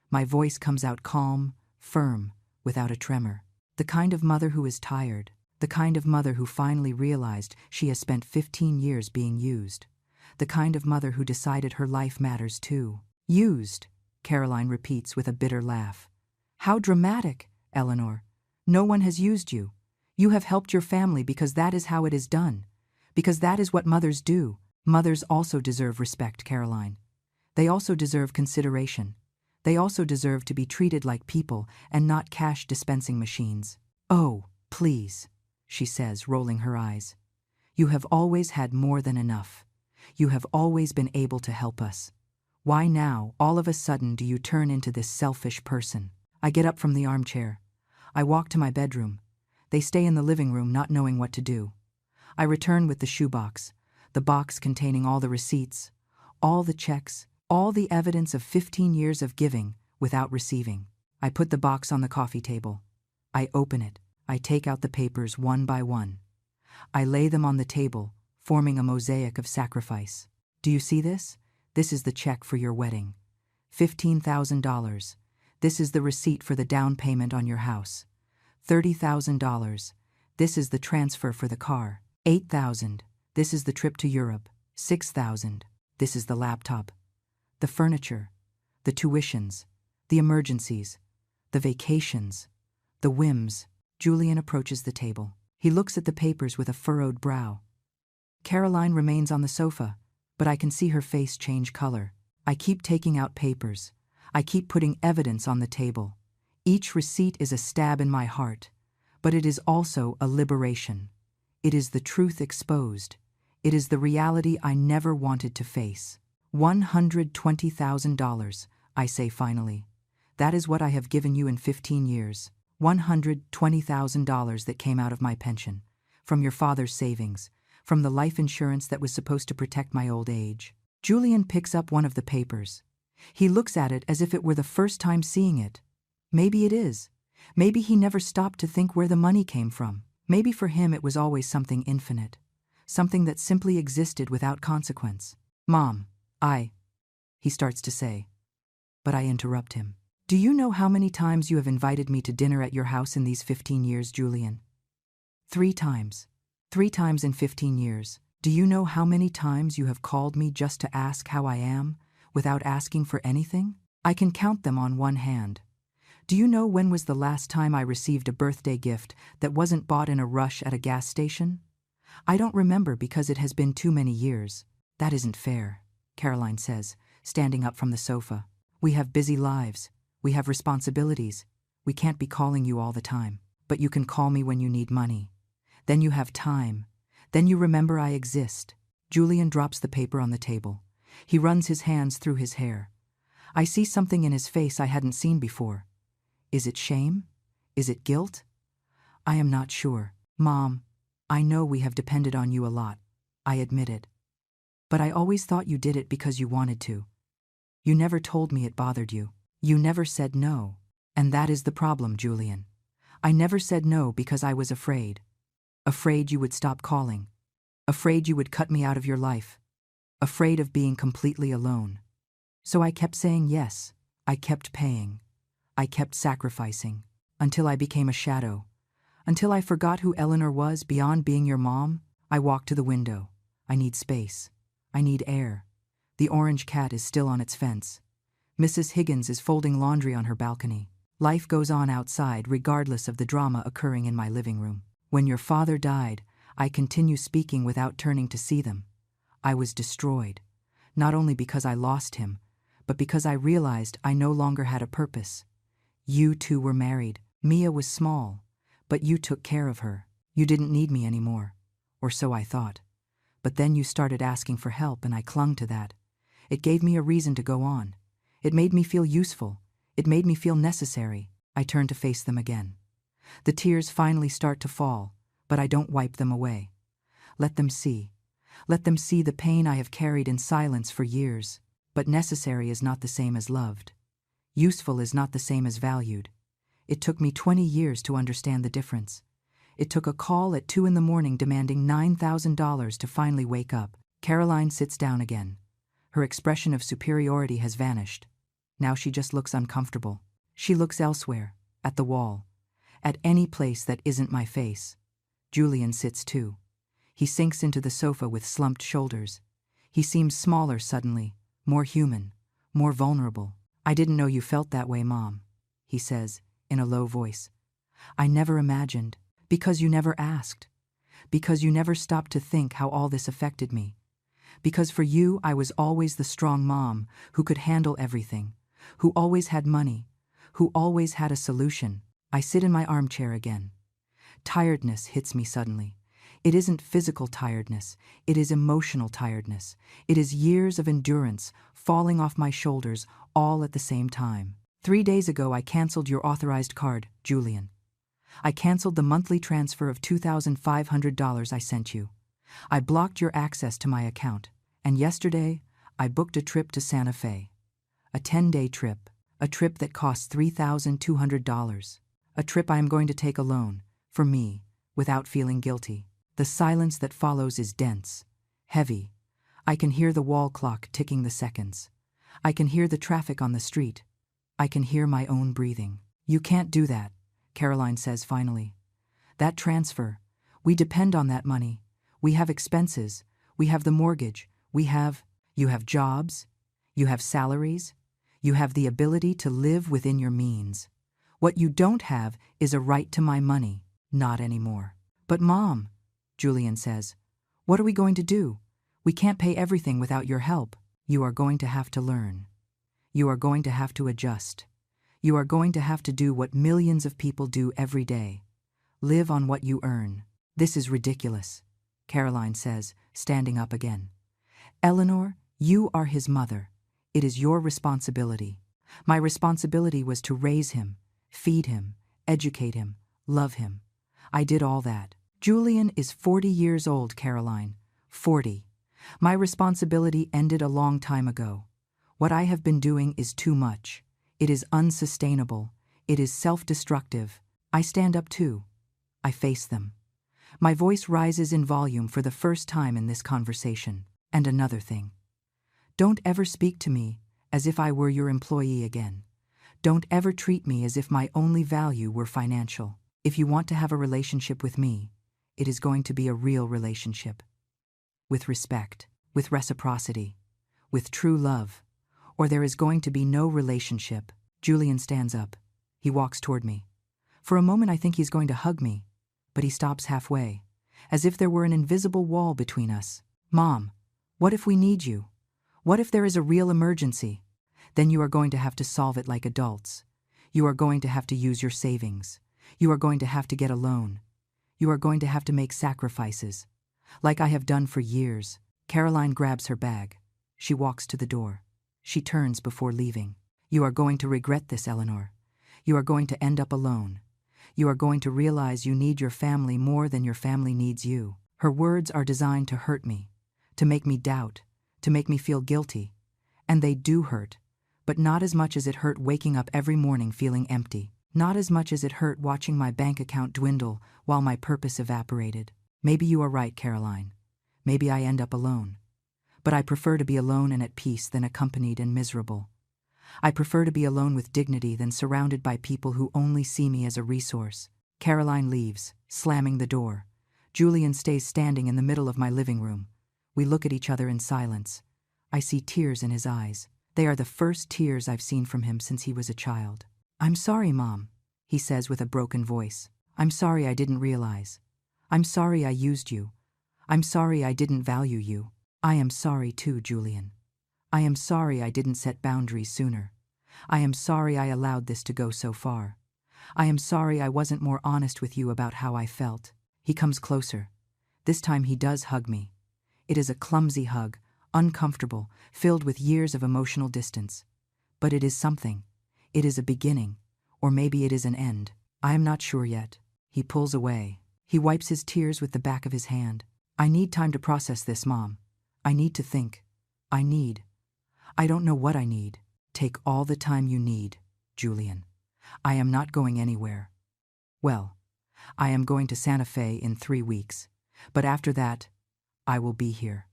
My voice comes out calm, firm, without a tremor. The kind of mother who is tired. The kind of mother who finally realized she has spent 15 years being used. The kind of mother who decided her life matters too. Used, Caroline repeats with a bitter laugh. How dramatic, Eleanor. No one has used you. You have helped your family because that is how it is done. Because that is what mothers do. Mothers also deserve respect, Caroline. They also deserve consideration. They also deserve to be treated like people and not cash dispensing machines. Oh, please, she says, rolling her eyes. You have always had more than enough. You have always been able to help us. Why now, all of a sudden, do you turn into this selfish person? I get up from the armchair. I walk to my bedroom. They stay in the living room, not knowing what to do. I return with the shoebox, the box containing all the receipts, all the checks, all the evidence of 15 years of giving without receiving. I put the box on the coffee table. I open it. I take out the papers one by one. I lay them on the table, forming a mosaic of sacrifice. Do you see this? This is the check for your wedding. $15,000. This is the receipt for the down payment on your house. $30,000. This is the transfer for the car. $8,000. This is the trip to Europe. $6,000. This is the laptop. The furniture. The tuitions. The emergencies. The vacations. The whims. Julian approaches the table. He looks at the papers with a furrowed brow. Caroline remains on the sofa, but I can see her face change color. I keep taking out papers. I keep putting evidence on the table. Each receipt is a stab in my heart, but it is also a liberation. It is the truth exposed. It is the reality I never wanted to face. $120,000, I say finally. That is what I have given you in 15 years. $120,000 that came out of my pension, from your father's savings, from the life insurance that was supposed to protect my old age. Julian picks up one of the papers. He looks at it as if it were the first time seeing it. Maybe it is. Maybe he never stopped to think where the money came from. Maybe for him it was always something infinite, something that simply existed without consequence. Mom, he starts to say. But I interrupt him. Do you know how many times you have invited me to dinner at your house in these 15 years, Julian? 3 times. 3 times in 15 years. Do you know how many times you have called me just to ask how I am, without asking for anything? I can count them on one hand. Do you know when was the last time I received a birthday gift that wasn't bought in a rush at a gas station? I don't remember because it has been too many years. That isn't fair, Caroline says, standing up from the sofa. We have busy lives. We have responsibilities. We can't be calling you all the time. But you can call me when you need money. Then you have time. Then you remember I exist. Julian drops the paper on the table. He runs his hands through his hair. I see something in his face I hadn't seen before. Is it shame? Is it guilt? I am not sure. Mom, I know we have depended on you a lot. I admit it. But I always thought you did it because you wanted to. You never told me it bothered you. You never said no. And that is the problem, Julian. I never said no because I was afraid. Afraid you would stop calling. Afraid you would cut me out of your life. Afraid of being completely alone. So I kept saying yes. I kept paying. I kept sacrificing. Until I became a shadow. Until I forgot who Eleanor was beyond being your mom. I walked to the window. I need space. I need air. The orange cat is still on its fence. Mrs. Higgins is folding laundry on her balcony. Life goes on outside regardless of the drama occurring in my living room. When your father died, I continue speaking without turning to see them. I was destroyed. Not only because I lost him, but because I realized I no longer had a purpose. You two were married. Mia was small, but you took care of her. You didn't need me anymore. Or so I thought. But then you started asking for help and I clung to that. It gave me a reason to go on. It made me feel useful. It made me feel necessary. I turn to face them again. The tears finally start to fall, but I don't wipe them away. Let them see. Let them see the pain I have carried in silence for years. But necessary is not the same as loved. Useful is not the same as valued. It took me 20 years to understand the difference. It took a call at 2 a.m. demanding $9,000 to finally wake up. Caroline sits down again. Her expression of superiority has vanished. Now she just looks uncomfortable. She looks elsewhere, at the wall, at any place that isn't my face. Julian sits too. He sinks into the sofa with slumped shoulders. He seems smaller suddenly, more human, more vulnerable. I didn't know you felt that way, Mom, he says, in a low voice. I never imagined, because you never asked, because you never stopped to think how all this affected me. Because for you, I was always the strong mom who could handle everything, who always had money, who always had a solution. I sit in my armchair again. Tiredness hits me suddenly. It isn't physical tiredness, it is emotional tiredness. It is years of endurance falling off my shoulders all at the same time. 3 days ago I canceled your authorized card, Julian. I canceled the monthly transfer of $2,500 I sent you. I blocked your access to my account. And yesterday, I booked a trip to Santa Fe. A 10-day trip. A trip that cost $3,200. A trip I am going to take alone, for me, without feeling guilty. The silence that follows is dense, heavy. I can hear the wall clock ticking the seconds. I can hear the traffic on the street. I can hear my own breathing. You can't do that, Caroline says finally. That transfer, we depend on that money. We have expenses. We have the mortgage. You have jobs. You have salaries. You have the ability to live within your means. What you don't have is a right to my money. Not anymore. But Mom, Julian says, what are we going to do? We can't pay everything without your help. You are going to have to learn. You are going to have to adjust. You are going to have to do what millions of people do every day. Live on what you earn. This is ridiculous, Caroline says, standing up again. Eleanor, you are his mother. It is your responsibility. My responsibility was to raise him, feed him, educate him, love him. I did all that. Julian is 40 years old, Caroline. 40. My responsibility ended a long time ago. What I have been doing is too much. It is unsustainable. It is self-destructive. I stand up too. I face them. My voice rises in volume for the first time in this conversation. And another thing. Don't ever speak to me as if I were your employee again. Don't ever treat me as if my only value were financial. If you want to have a relationship with me, it is going to be a real relationship. With respect, with reciprocity, with true love, or there is going to be no relationship. Julian stands up. He walks toward me. For a moment I think he's going to hug me, but he stops halfway, as if there were an invisible wall between us. Mom, what if we need you? What if there is a real emergency? Then you are going to have to solve it like adults. You are going to have to use your savings. You are going to have to get a loan. You are going to have to make sacrifices. Like I have done for years. Caroline grabs her bag. She walks to the door. She turns before leaving. You are going to regret this, Eleanor. You are going to end up alone. You are going to realize you need your family more than your family needs you. Her words are designed to hurt me, to make me doubt, to make me feel guilty. And they do hurt, but not as much as it hurt waking up every morning feeling empty. Not as much as it hurt watching my bank account dwindle while my purpose evaporated. Maybe you are right, Caroline. Maybe I end up alone. But I prefer to be alone and at peace than accompanied and miserable. I prefer to be alone with dignity than surrounded by people who only see me as a resource. Caroline leaves, slamming the door. Julian stays standing in the middle of my living room. We look at each other in silence. I see tears in his eyes. They are the first tears I've seen from him since he was a child. "I'm sorry, Mom," he says with a broken voice. "I'm sorry I didn't realize. I'm sorry I used you. I'm sorry I didn't value you. I am sorry too, Julian. I am sorry I didn't set boundaries sooner. I am sorry I allowed this to go so far. I am sorry I wasn't more honest with you about how I felt." He comes closer. This time he does hug me. It is a clumsy hug, uncomfortable, filled with years of emotional distance. But it is something. It is a beginning, or maybe it is an end. I am not sure yet. He pulls away. He wipes his tears with the back of his hand. "I need time to process this, Mom. I need to think. I don't know what I need." "Take all the time you need, Julian. I am not going anywhere. Well, I am going to Santa Fe in 3 weeks, but after that, I will be here,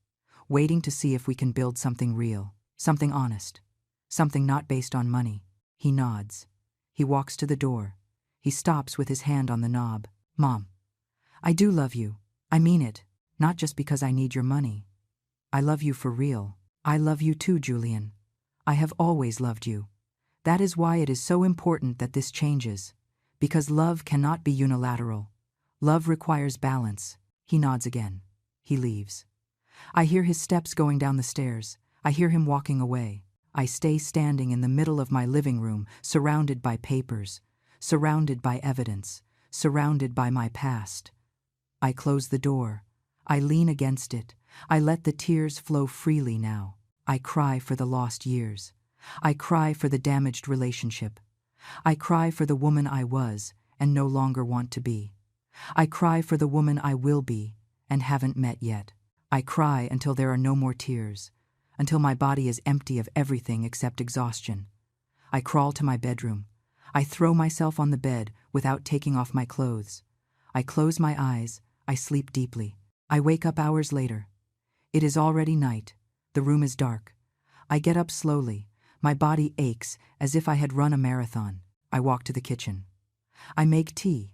waiting to see if we can build something real, something honest, something not based on money." He nods. He walks to the door. He stops with his hand on the knob. "Mom, I do love you. I mean it, not just because I need your money. I love you for real. I love you too, Julian. I have always loved you. That is why it is so important that this changes, because love cannot be unilateral. Love requires balance." He nods again. He leaves. I hear his steps going down the stairs. I hear him walking away. I stay standing in the middle of my living room, surrounded by papers, surrounded by evidence, surrounded by my past. I close the door. I lean against it. I let the tears flow freely now. I cry for the lost years. I cry for the damaged relationship. I cry for the woman I was and no longer want to be. I cry for the woman I will be and haven't met yet. I cry until there are no more tears, until my body is empty of everything except exhaustion. I crawl to my bedroom. I throw myself on the bed without taking off my clothes. I close my eyes. I sleep deeply. I wake up hours later. It is already night. The room is dark. I get up slowly. My body aches as if I had run a marathon. I walk to the kitchen. I make tea.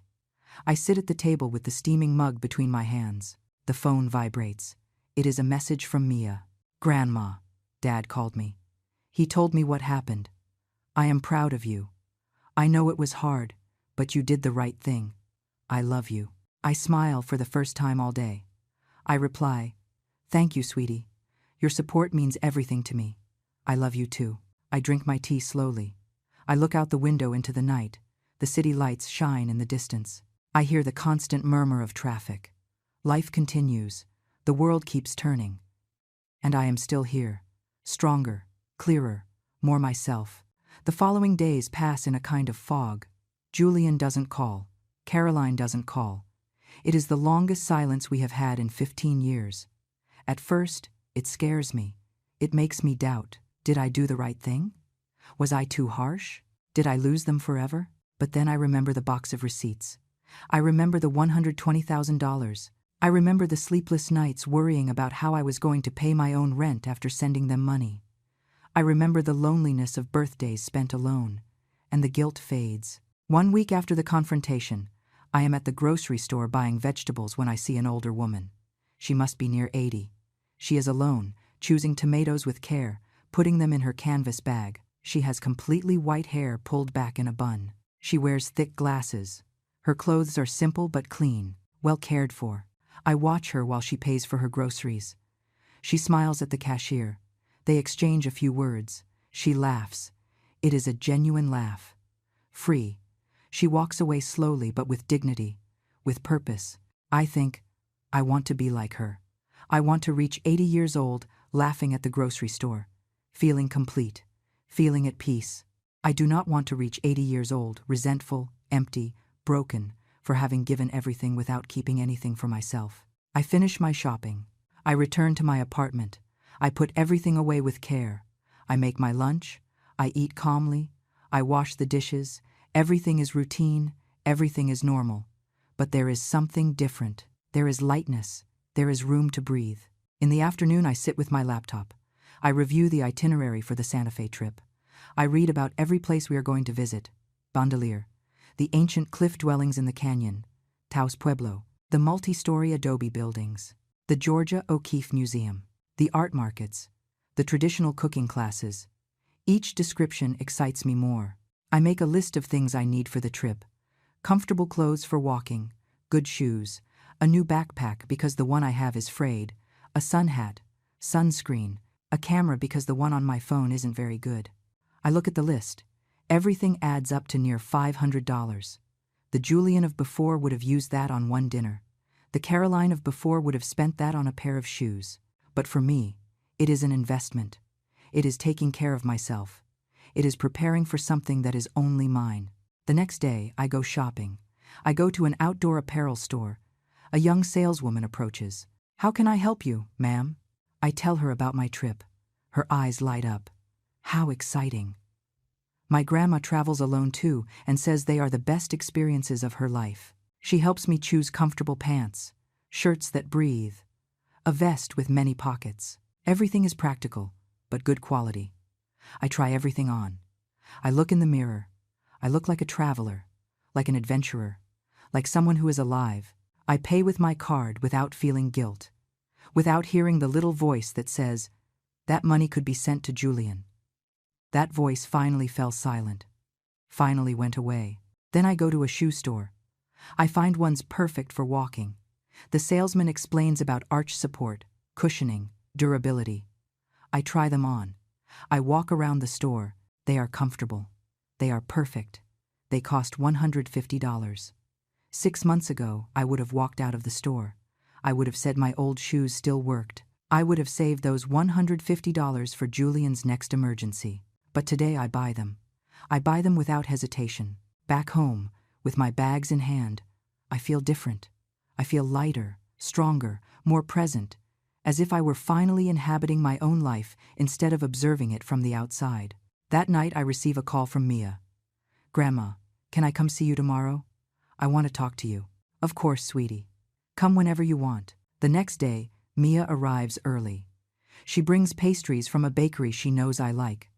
I sit at the table with the steaming mug between my hands. The phone vibrates. It is a message from Mia. "Grandma," Dad called me. He told me what happened. "I am proud of you. I know it was hard, but you did the right thing. I love you." I smile for the first time all day. I reply, "Thank you, sweetie. Your support means everything to me. I love you too." I drink my tea slowly. I look out the window into the night. The city lights shine in the distance. I hear the constant murmur of traffic. Life continues. The world keeps turning. And I am still here. Stronger, clearer, more myself. The following days pass in a kind of fog. Julian doesn't call. Caroline doesn't call. It is the longest silence we have had in 15 years. At first, it scares me. It makes me doubt. Did I do the right thing? Was I too harsh? Did I lose them forever? But then I remember the box of receipts. I remember the $120,000. I remember the sleepless nights worrying about how I was going to pay my own rent after sending them money. I remember the loneliness of birthdays spent alone, and the guilt fades. 1 week after the confrontation, I am at the grocery store buying vegetables when I see an older woman. She must be near 80. She is alone, choosing tomatoes with care, putting them in her canvas bag. She has completely white hair pulled back in a bun. She wears thick glasses. Her clothes are simple but clean, well cared for. I watch her while she pays for her groceries. She smiles at the cashier. They exchange a few words. She laughs. It is a genuine laugh. Free. She walks away slowly but with dignity, with purpose. I think, I want to be like her. I want to reach 80 years old, laughing at the grocery store, feeling complete, feeling at peace. I do not want to reach 80 years old, resentful, empty, broken, for having given everything without keeping anything for myself. I finish my shopping. I return to my apartment. I put everything away with care. I make my lunch. I eat calmly. I wash the dishes. Everything is routine. Everything is normal. But there is something different. There is lightness. There is room to breathe. In the afternoon, I sit with my laptop. I review the itinerary for the Santa Fe trip. I read about every place we are going to visit: Bandelier, the ancient cliff dwellings in the canyon; Taos Pueblo, the multi-story adobe buildings; the Georgia O'Keeffe Museum; the art markets; the traditional cooking classes. Each description excites me more. I make a list of things I need for the trip: comfortable clothes for walking, good shoes, a new backpack because the one I have is frayed, a sun hat, sunscreen, a camera because the one on my phone isn't very good. I look at the list. Everything adds up to near $500. The Julian of before would have used that on one dinner. The Caroline of before would have spent that on a pair of shoes. But for me, it is an investment. It is taking care of myself. It is preparing for something that is only mine. The next day, I go shopping. I go to an outdoor apparel store. A young saleswoman approaches. "How can I help you, ma'am?" I tell her about my trip. Her eyes light up. How exciting. My grandma travels alone too and says they are the best experiences of her life. She helps me choose comfortable pants, shirts that breathe, a vest with many pockets. Everything is practical, but good quality. I try everything on. I look in the mirror. I look like a traveler, like an adventurer, like someone who is alive. I pay with my card without feeling guilt, without hearing the little voice that says, "That money could be sent to Julian." That voice finally fell silent, finally went away. Then I go to a shoe store. I find ones perfect for walking. The salesman explains about arch support, cushioning, durability. I try them on. I walk around the store. They are comfortable. They are perfect. They cost $150. 6 months ago, I would have walked out of the store. I would have said my old shoes still worked. I would have saved those $150 for Julian's next emergency. But today I buy them. I buy them without hesitation. Back home, with my bags in hand, I feel different. I feel lighter, stronger, more present, as if I were finally inhabiting my own life instead of observing it from the outside. That night I receive a call from Mia. "Grandma, can I come see you tomorrow? I want to talk to you." "Of course, sweetie. Come whenever you want." The next day, Mia arrives early. She brings pastries from a bakery she knows I like.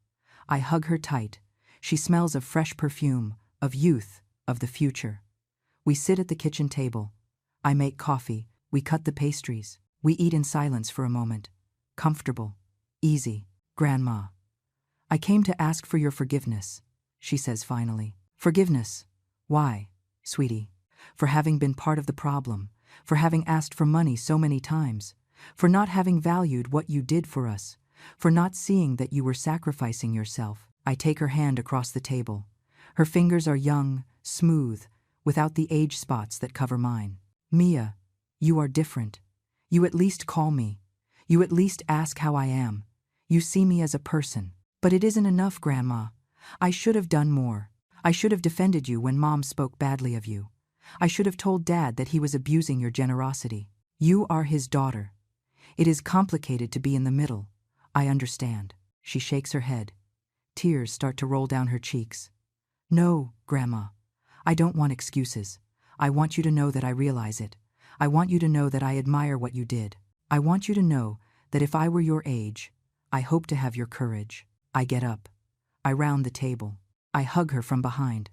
I hug her tight. She smells of fresh perfume, of youth, of the future. We sit at the kitchen table. I make coffee. We cut the pastries. We eat in silence for a moment. Comfortable. Easy. "Grandma, I came to ask for your forgiveness," she says finally. "Forgiveness? Why, sweetie?" "For having been part of the problem, for having asked for money so many times, for not having valued what you did for us, for not seeing that you were sacrificing yourself." I take her hand across the table. Her fingers are young, smooth, without the age spots that cover mine. "Mia, you are different. You at least call me. You at least ask how I am. You see me as a person. But it isn't enough, Grandma. I should have done more. I should have defended you when Mom spoke badly of you. I should have told Dad that he was abusing your generosity. You are his daughter. It is complicated to be in the middle. I understand." She shakes her head. Tears start to roll down her cheeks. "No, Grandma. I don't want excuses. I want you to know that I realize it. I want you to know that I admire what you did. I want you to know that if I were your age, I hope to have your courage." I get up. I round the table. I hug her from behind.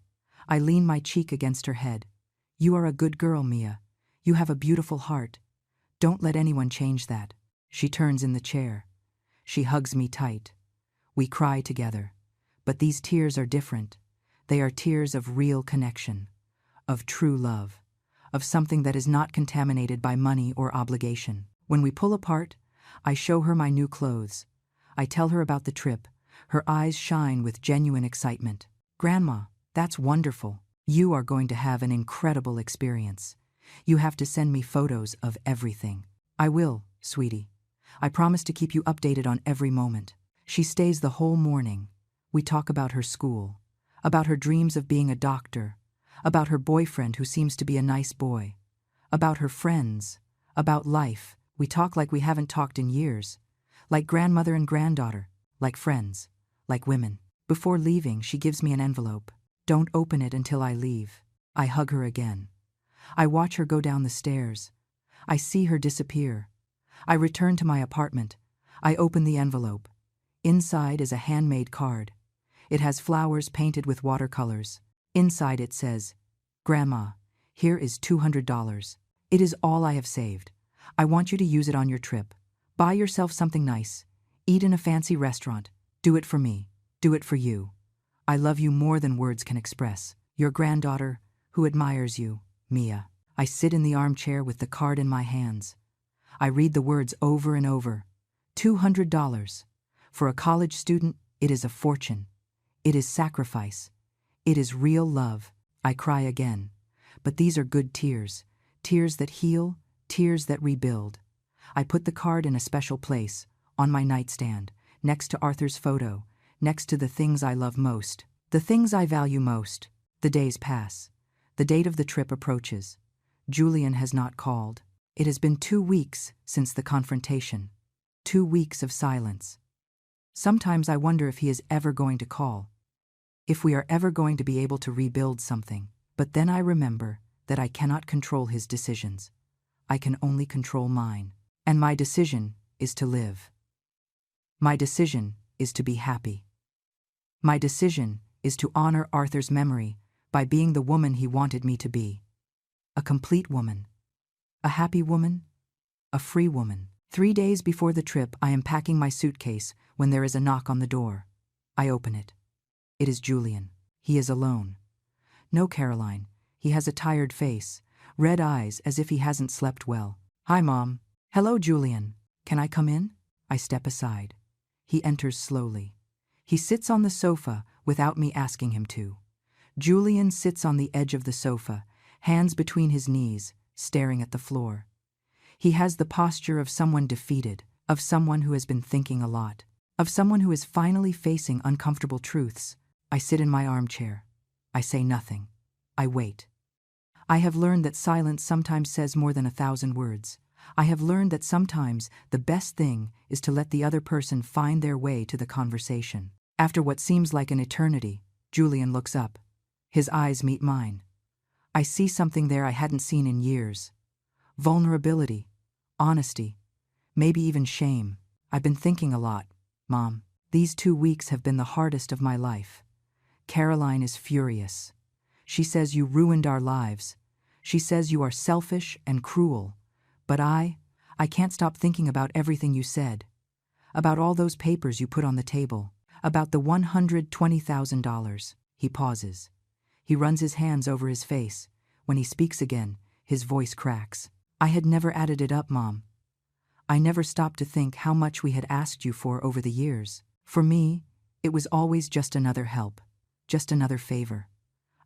I lean my cheek against her head. "You are a good girl, Mia. You have a beautiful heart. Don't let anyone change that." She turns in the chair. She hugs me tight. We cry together. But these tears are different. They are tears of real connection, of true love, of something that is not contaminated by money or obligation. When we pull apart, I show her my new clothes. I tell her about the trip. Her eyes shine with genuine excitement. "Grandma, that's wonderful. You are going to have an incredible experience. You have to send me photos of everything." "I will, sweetie. I promise to keep you updated on every moment." She stays the whole morning. We talk about her school, about her dreams of being a doctor, about her boyfriend who seems to be a nice boy, about her friends, about life. We talk like we haven't talked in years, like grandmother and granddaughter, like friends, like women. Before leaving, she gives me an envelope. "Don't open it until I leave." I hug her again. I watch her go down the stairs. I see her disappear. I return to my apartment. I open the envelope. Inside is a handmade card. It has flowers painted with watercolors. Inside it says, "Grandma, here is $200. It is all I have saved. I want you to use it on your trip. Buy yourself something nice. Eat in a fancy restaurant. Do it for me. Do it for you. I love you more than words can express. Your granddaughter, who admires you, Mia." I sit in the armchair with the card in my hands. I read the words over and over. $200. For a college student, it is a fortune. It is sacrifice. It is real love. I cry again. But these are good tears. Tears that heal, tears that rebuild. I put the card in a special place, on my nightstand, next to Arthur's photo, next to the things I love most, the things I value most. The days pass. The date of the trip approaches. Julian has not called. It has been 2 weeks since the confrontation. 2 weeks of silence. Sometimes I wonder if he is ever going to call. If we are ever going to be able to rebuild something. But then I remember that I cannot control his decisions. I can only control mine. And my decision is to live. My decision is to be happy. My decision is to honor Arthur's memory by being the woman he wanted me to be. A complete woman. A happy woman. A free woman. 3 days before the trip, I am packing my suitcase when there is a knock on the door. I open it. It is Julian. He is alone. No Caroline. He has a tired face, red eyes as if he hasn't slept well. "Hi, Mom." "Hello, Julian. Can I come in?" I step aside. He enters slowly. He sits on the sofa without me asking him to. Julian sits on the edge of the sofa, hands between his knees, staring at the floor. He has the posture of someone defeated, of someone who has been thinking a lot, of someone who is finally facing uncomfortable truths. I sit in my armchair. I say nothing. I wait. I have learned that silence sometimes says more than 1,000 words. I have learned that sometimes the best thing is to let the other person find their way to the conversation. After what seems like an eternity, Julian looks up. His eyes meet mine. I see something there I hadn't seen in years. Vulnerability, honesty, maybe even shame. "I've been thinking a lot, Mom. These 2 weeks have been the hardest of my life. Caroline is furious. She says you ruined our lives. She says you are selfish and cruel. But I can't stop thinking about everything you said. About all those papers you put on the table. About the $120,000. He pauses. He runs his hands over his face. When he speaks again, his voice cracks. "I had never added it up, Mom. I never stopped to think how much we had asked you for over the years. For me, it was always just another help, just another favor.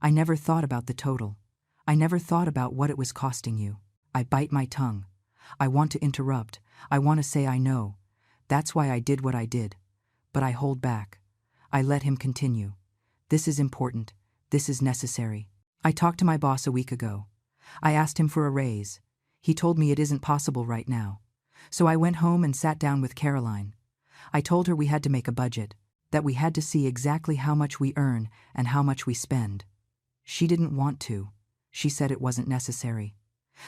I never thought about the total. I never thought about what it was costing you." I bite my tongue. I want to interrupt. I want to say I know. That's why I did what I did. But I hold back. I let him continue. "This is important. This is necessary. I talked to my boss a week ago. I asked him for a raise. He told me it isn't possible right now. So I went home and sat down with Caroline. I told her we had to make a budget, that we had to see exactly how much we earn and how much we spend. She didn't want to. She said it wasn't necessary.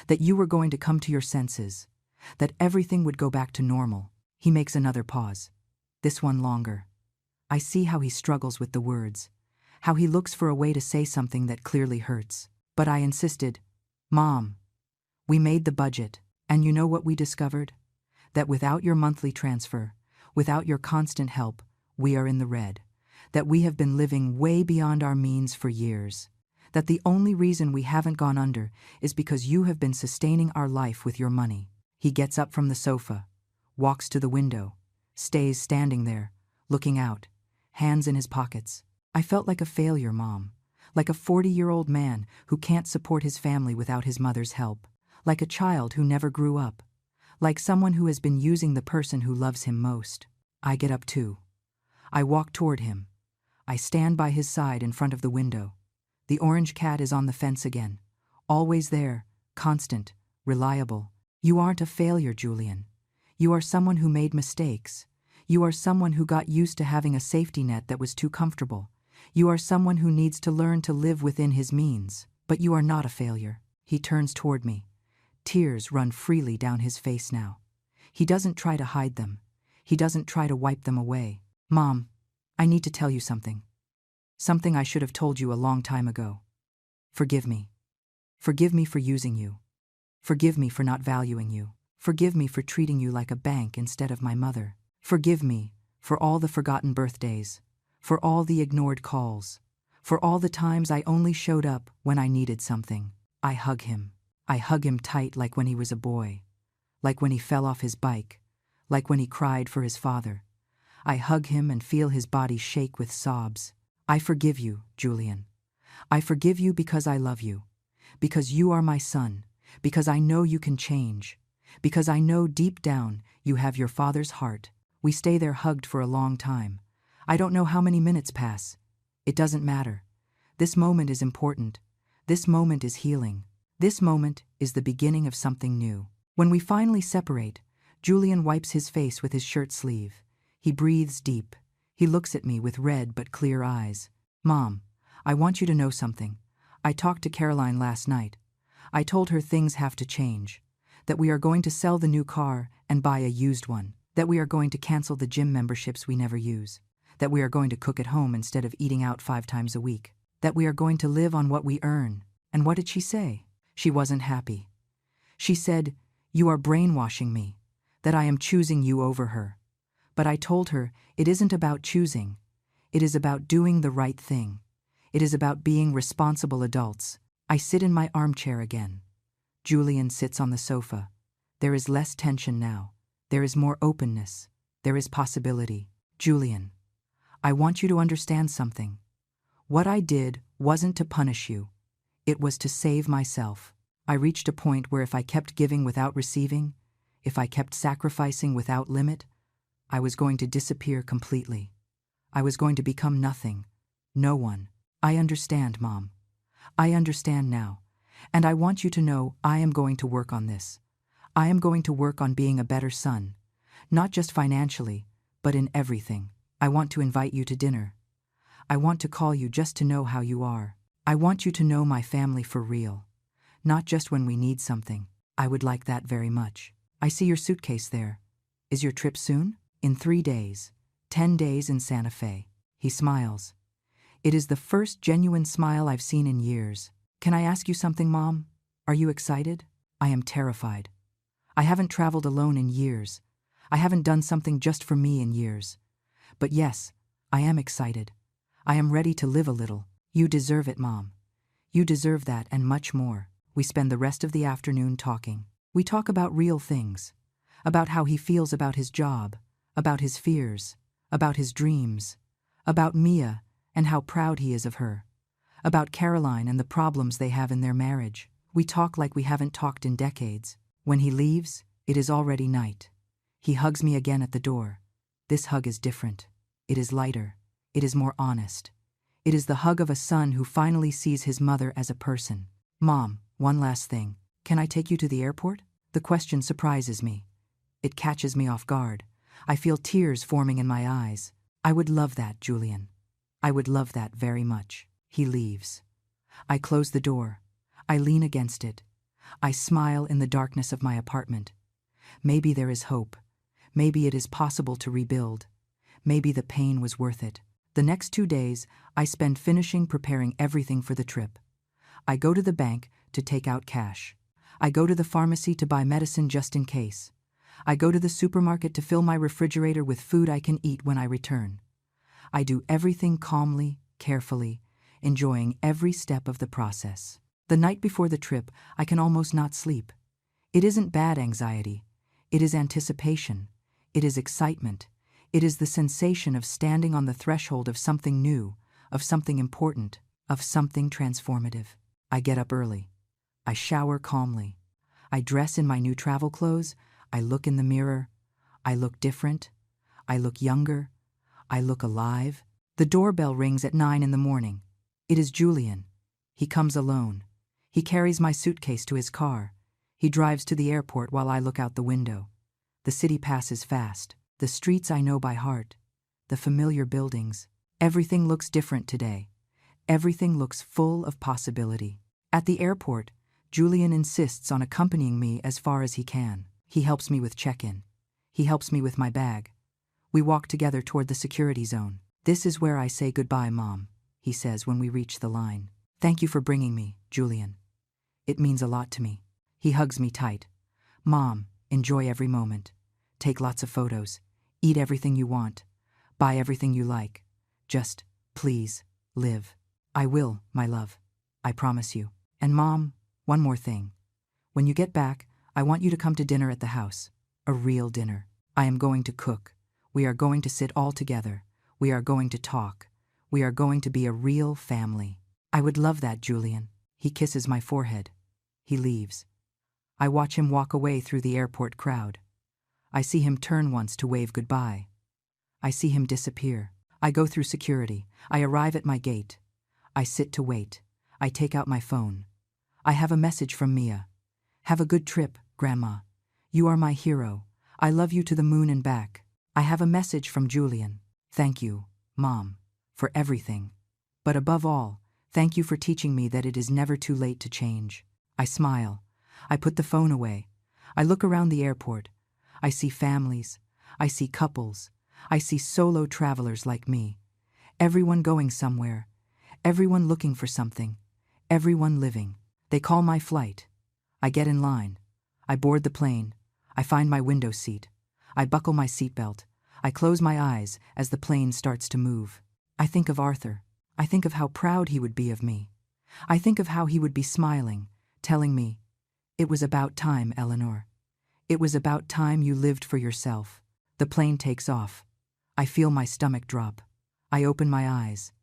That you were going to come to your senses. That everything would go back to normal." He makes another pause. This one longer. I see how he struggles with the words, how he looks for a way to say something that clearly hurts. But I insisted, "Mom, we made the budget, and you know what we discovered? That without your monthly transfer, without your constant help, we are in the red. That we have been living way beyond our means for years. That the only reason we haven't gone under is because you have been sustaining our life with your money." He gets up from the sofa, walks to the window, stays standing there, looking out, hands in his pockets. I felt like a failure, Mom. Like a 40-year-old man who can't support his family without his mother's help. Like a child who never grew up. Like someone who has been using the person who loves him most. I get up too. I walk toward him. I stand by his side in front of the window. The orange cat is on the fence again. Always there, constant, reliable. "You aren't a failure, Julian. You are someone who made mistakes. You are someone who got used to having a safety net that was too comfortable. You are someone who needs to learn to live within his means. But you are not a failure." He turns toward me. Tears run freely down his face now. He doesn't try to hide them. He doesn't try to wipe them away. Mom, I need to tell you something. Something I should have told you a long time ago. Forgive me. Forgive me for using you. Forgive me for not valuing you. Forgive me for treating you like a bank instead of my mother. Forgive me for all the forgotten birthdays, for all the ignored calls, for all the times I only showed up when I needed something. I hug him. I hug him tight like when he was a boy, like when he fell off his bike, like when he cried for his father. I hug him and feel his body shake with sobs. I forgive you, Julian. I forgive you because I love you, because you are my son, because I know you can change, because I know deep down you have your father's heart. We stay there hugged for a long time. I don't know how many minutes pass. It doesn't matter. This moment is important. This moment is healing. This moment is the beginning of something new. When we finally separate, Julian wipes his face with his shirt sleeve. He breathes deep. He looks at me with red but clear eyes. Mom, I want you to know something. I talked to Caroline last night. I told her things have to change, that we are going to sell the new car and buy a used one, that we are going to cancel the gym memberships we never use, that we are going to cook at home instead of eating out 5 times a week, that we are going to live on what we earn. And what did she say? She wasn't happy. She said, "You are brainwashing me, that I am choosing you over her." But I told her it isn't about choosing. It is about doing the right thing. It is about being responsible adults. I sit in my armchair again. Julian sits on the sofa. There is less tension now. There is more openness. There is possibility. Julian, I want you to understand something. What I did wasn't to punish you. It was to save myself. I reached a point where if I kept giving without receiving, if I kept sacrificing without limit, I was going to disappear completely. I was going to become nothing. No one. I understand, Mom. I understand now. And I want you to know I am going to work on this. I am going to work on being a better son. Not just financially, but in everything. I want to invite you to dinner. I want to call you just to know how you are. I want you to know my family for real. Not just when we need something. I would like that very much. I see your suitcase there. Is your trip soon? In 3 days. 10 days in Santa Fe. He smiles. It is the first genuine smile I've seen in years. Can I ask you something, Mom? Are you excited? I am terrified. I haven't traveled alone in years. I haven't done something just for me in years. But yes, I am excited. I am ready to live a little. You deserve it, Mom. You deserve that and much more. We spend the rest of the afternoon talking. We talk about real things. About how he feels about his job, about his fears, about his dreams, about Mia and how proud he is of her, about Caroline and the problems they have in their marriage. We talk like we haven't talked in decades. When he leaves, it is already night. He hugs me again at the door. This hug is different. It is lighter. It is more honest. It is the hug of a son who finally sees his mother as a person. Mom, one last thing. Can I take you to the airport? The question surprises me. It catches me off guard. I feel tears forming in my eyes. I would love that, Julian. I would love that very much. He leaves. I close the door. I lean against it. I smile in the darkness of my apartment. Maybe there is hope. Maybe it is possible to rebuild. Maybe the pain was worth it. The next 2 days, I spend finishing preparing everything for the trip. I go to the bank to take out cash. I go to the pharmacy to buy medicine just in case. I go to the supermarket to fill my refrigerator with food I can eat when I return. I do everything calmly, carefully, enjoying every step of the process. The night before the trip, I can almost not sleep. It isn't bad anxiety. It is anticipation. It is excitement. It is the sensation of standing on the threshold of something new, of something important, of something transformative. I get up early. I shower calmly. I dress in my new travel clothes. I look in the mirror. I look different. I look younger. I look alive. The doorbell rings at 9 in the morning. It is Julian. He comes alone. He carries my suitcase to his car. He drives to the airport while I look out the window. The city passes fast. The streets I know by heart. The familiar buildings. Everything looks different today. Everything looks full of possibility. At the airport, Julian insists on accompanying me as far as he can. He helps me with check-in. He helps me with my bag. We walk together toward the security zone. "This is where I say goodbye, Mom," he says when we reach the line. "Thank you for bringing me, Julian. It means a lot to me." He hugs me tight. "Mom, enjoy every moment. Take lots of photos. Eat everything you want. Buy everything you like. Just, please, live." "I will, my love. I promise you. And Mom, one more thing. When you get back, I want you to come to dinner at the house. A real dinner. I am going to cook. We are going to sit all together. We are going to talk. We are going to be a real family." "I would love that, Julian." He kisses my forehead. He leaves. I watch him walk away through the airport crowd. I see him turn once to wave goodbye. I see him disappear. I go through security. I arrive at my gate. I sit to wait. I take out my phone. I have a message from Mia. "Have a good trip, Grandma. You are my hero. I love you to the moon and back." I have a message from Julian. "Thank you, Mom, for everything. But above all, thank you for teaching me that it is never too late to change." I smile. I put the phone away. I look around the airport. I see families. I see couples. I see solo travelers like me. Everyone going somewhere. Everyone looking for something. Everyone living. They call my flight. I get in line. I board the plane. I find my window seat. I buckle my seatbelt. I close my eyes as the plane starts to move. I think of Arthur. I think of how proud he would be of me. I think of how he would be smiling, telling me, "It was about time, Eleanor. It was about time you lived for yourself." The plane takes off. I feel my stomach drop. I open my eyes.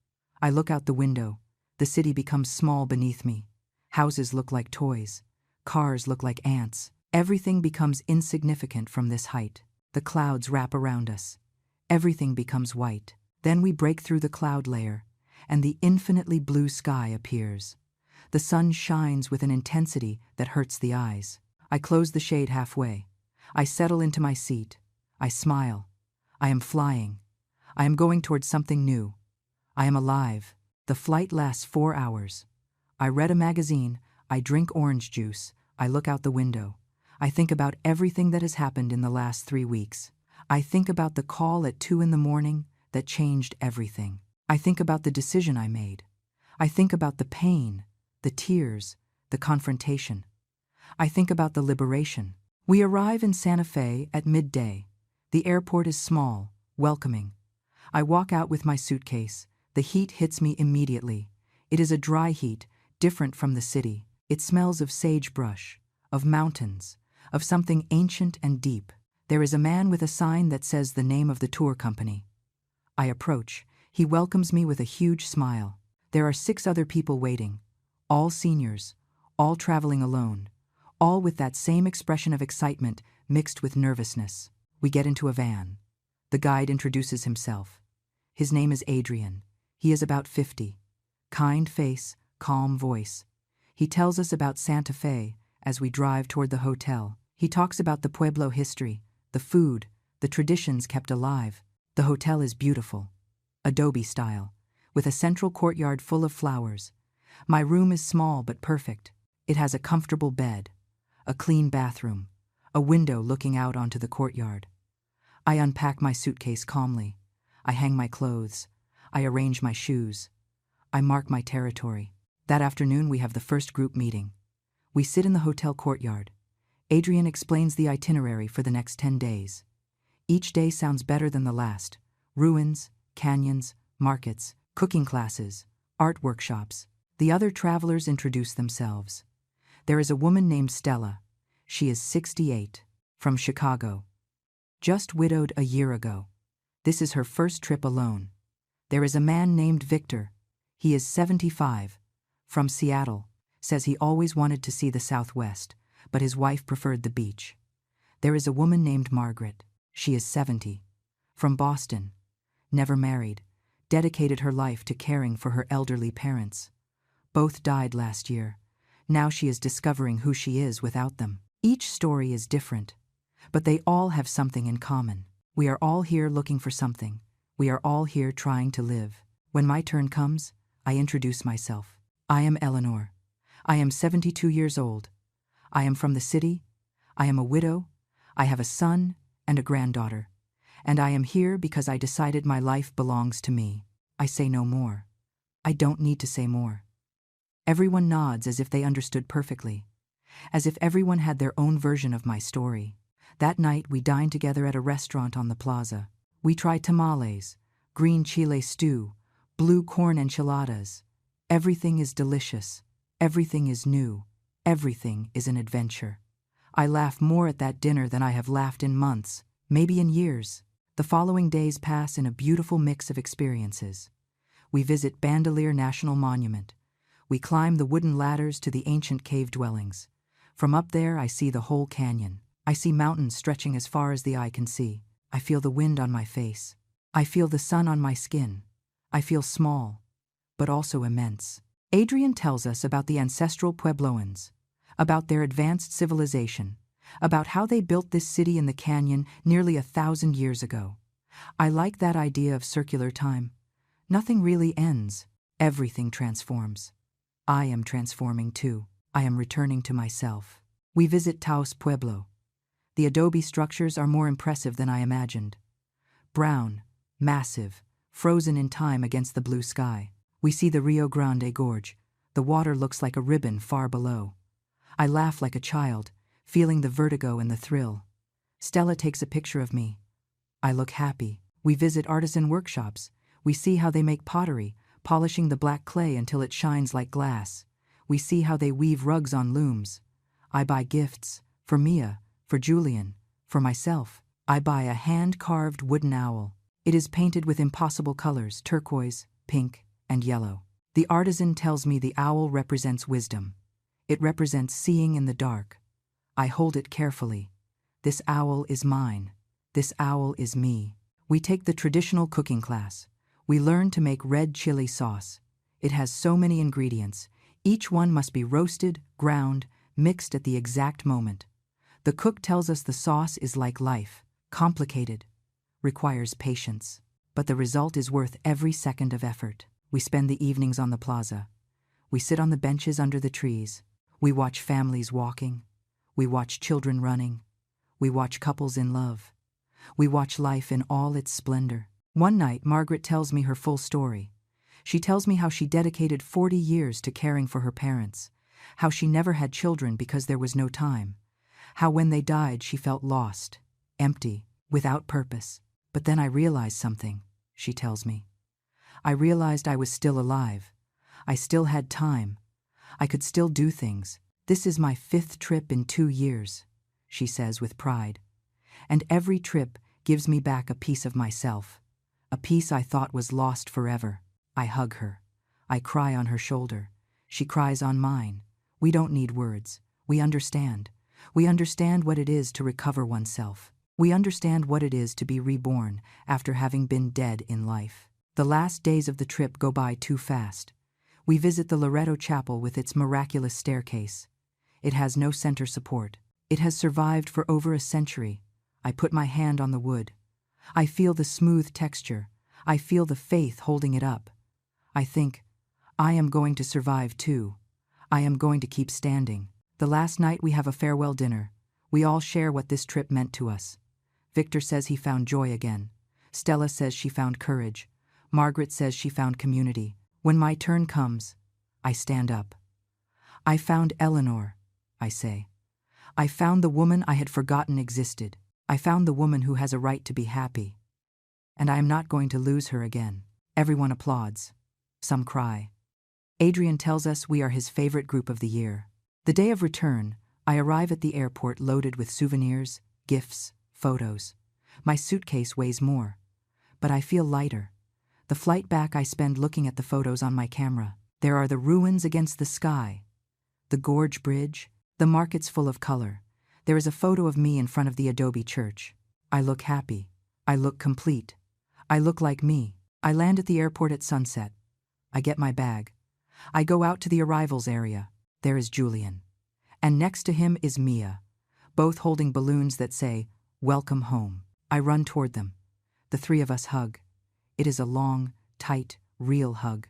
I look out the window. The city becomes small beneath me. Houses look like toys. Cars look like ants. Everything becomes insignificant from this height. The clouds wrap around us. Everything becomes white. Then we break through the cloud layer, and the infinitely blue sky appears. The sun shines with an intensity that hurts the eyes. I close the shade halfway. I settle into my seat. I smile. I am flying. I am going towards something new. I am alive. The flight lasts 4 hours. I read a magazine. I drink orange juice. I look out the window. I think about everything that has happened in the last 3 weeks. I think about the call at 2 in the morning that changed everything. I think about the decision I made. I think about the pain, the tears, the confrontation. I think about the liberation. We arrive in Santa Fe at midday. The airport is small, welcoming. I walk out with my suitcase. The heat hits me immediately. It is a dry heat, different from the city. It smells of sagebrush, of mountains, of something ancient and deep. There is a man with a sign that says the name of the tour company. I approach. He welcomes me with a huge smile. There are 6 other people waiting, all seniors, all traveling alone, all with that same expression of excitement mixed with nervousness. We get into a van. The guide introduces himself. His name is Adrian. He is about 50. Kind face, calm voice. He tells us about Santa Fe as we drive toward the hotel. He talks about the Pueblo history, the food, the traditions kept alive. The hotel is beautiful, adobe style, with a central courtyard full of flowers. My room is small but perfect. It has a comfortable bed, a clean bathroom, a window looking out onto the courtyard. I unpack my suitcase calmly. I hang my clothes. I arrange my shoes. I mark my territory. That afternoon we have the first group meeting. We sit in the hotel courtyard. Adrian explains the itinerary for the next 10 days. Each day sounds better than the last. Ruins, canyons, markets, cooking classes, art workshops. The other travelers introduce themselves. There is a woman named Stella. She is 68, from Chicago. Just widowed a year ago. This is her first trip alone. There is a man named Victor. He is 75, from Seattle. Says he always wanted to see the Southwest, but his wife preferred the beach. There is a woman named Margaret. She is 70, from Boston. Never married, dedicated her life to caring for her elderly parents. Both died last year. Now she is discovering who she is without them. Each story is different, but they all have something in common. We are all here looking for something. We are all here trying to live. When my turn comes, I introduce myself. I am Eleanor. I am 72 years old. I am from the city. I am a widow. I have a son and a granddaughter. And I am here because I decided my life belongs to me. I say no more. I don't need to say more. Everyone nods as if they understood perfectly, as if everyone had their own version of my story. That night we dined together at a restaurant on the plaza. We tried tamales, green chile stew, blue corn enchiladas. Everything is delicious. Everything is new. Everything is an adventure. I laugh more at that dinner than I have laughed in months, maybe in years. The following days pass in a beautiful mix of experiences. We visit Bandelier National Monument. We climb the wooden ladders to the ancient cave dwellings. From up there I see the whole canyon. I see mountains stretching as far as the eye can see. I feel the wind on my face. I feel the sun on my skin. I feel small, but also immense. Adrian tells us about the ancestral Puebloans, about their advanced civilization, about how they built this city in the canyon nearly 1,000 years ago. I like that idea of circular time. Nothing really ends. Everything transforms. I am transforming too. I am returning to myself. We visit Taos Pueblo. The adobe structures are more impressive than I imagined. Brown, massive, frozen in time against the blue sky. We see the Rio Grande Gorge. The water looks like a ribbon far below. I laugh like a child, feeling the vertigo and the thrill. Stella takes a picture of me. I look happy. We visit artisan workshops. We see how they make pottery, polishing the black clay until it shines like glass. We see how they weave rugs on looms. I buy gifts, for Mia, for Julian, for myself. I buy a hand-carved wooden owl. It is painted with impossible colors, turquoise, pink, and yellow. The artisan tells me the owl represents wisdom. It represents seeing in the dark. I hold it carefully. This owl is mine. This owl is me. We take the traditional cooking class. We learn to make red chili sauce. It has so many ingredients. Each one must be roasted, ground, mixed at the exact moment. The cook tells us the sauce is like life, complicated, requires patience. But the result is worth every second of effort. We spend the evenings on the plaza. We sit on the benches under the trees. We watch families walking. We watch children running. We watch couples in love. We watch life in all its splendor. One night, Margaret tells me her full story. She tells me how she dedicated 40 years to caring for her parents, how she never had children because there was no time, how when they died she felt lost, empty, without purpose. But then I realized something, she tells me. I realized I was still alive. I still had time. I could still do things. This is my 5th trip in 2 years, she says with pride. And every trip gives me back a piece of myself, a piece I thought was lost forever. I hug her. I cry on her shoulder. She cries on mine. We don't need words. We understand. We understand what it is to recover oneself. We understand what it is to be reborn after having been dead in life. The last days of the trip go by too fast. We visit the Loreto Chapel with its miraculous staircase. It has no center support. It has survived for over a century. I put my hand on the wood. I feel the smooth texture. I feel the faith holding it up. I think, I am going to survive too. I am going to keep standing. The last night we have a farewell dinner. We all share what this trip meant to us. Victor says he found joy again. Stella says she found courage. Margaret says she found community. When my turn comes, I stand up. I found Eleanor, I say. I found the woman I had forgotten existed. I found the woman who has a right to be happy. And I am not going to lose her again. Everyone applauds. Some cry. Adrian tells us we are his favorite group of the year. The day of return, I arrive at the airport loaded with souvenirs, gifts, photos. My suitcase weighs more, but I feel lighter. The flight back I spend looking at the photos on my camera. There are the ruins against the sky, the gorge bridge, the markets full of color. There is a photo of me in front of the adobe church. I look happy. I look complete. I look like me. I land at the airport at sunset. I get my bag. I go out to the arrivals area. There is Julian. And next to him is Mia, both holding balloons that say, "Welcome home." I run toward them. The 3 of us hug. It is a long, tight, real hug.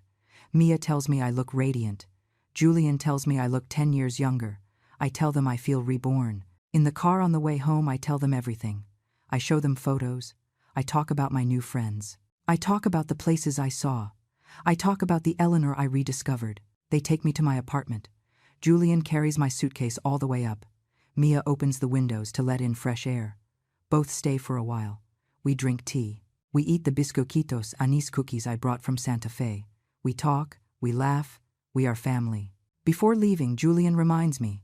Mia tells me I look radiant. Julian tells me I look 10 years younger. I tell them I feel reborn. In the car on the way home, I tell them everything. I show them photos. I talk about my new friends. I talk about the places I saw. I talk about the Eleanor I rediscovered. They take me to my apartment. Julian carries my suitcase all the way up. Mia opens the windows to let in fresh air. Both stay for a while. We drink tea. We eat the biscoquitos anís cookies I brought from Santa Fe. We talk, we laugh, we are family. Before leaving, Julian reminds me.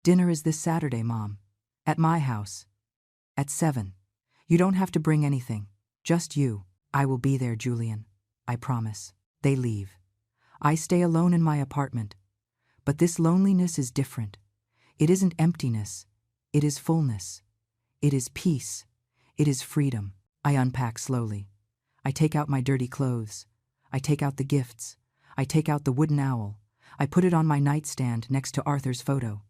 Dinner is this Saturday, Mom. At my house. At 7. You don't have to bring anything. Just you. I will be there, Julian. I promise. They leave. I stay alone in my apartment. But this loneliness is different. It isn't emptiness. It is fullness. It is peace. It is freedom. I unpack slowly. I take out my dirty clothes. I take out the gifts. I take out the wooden owl. I put it on my nightstand next to Arthur's photo.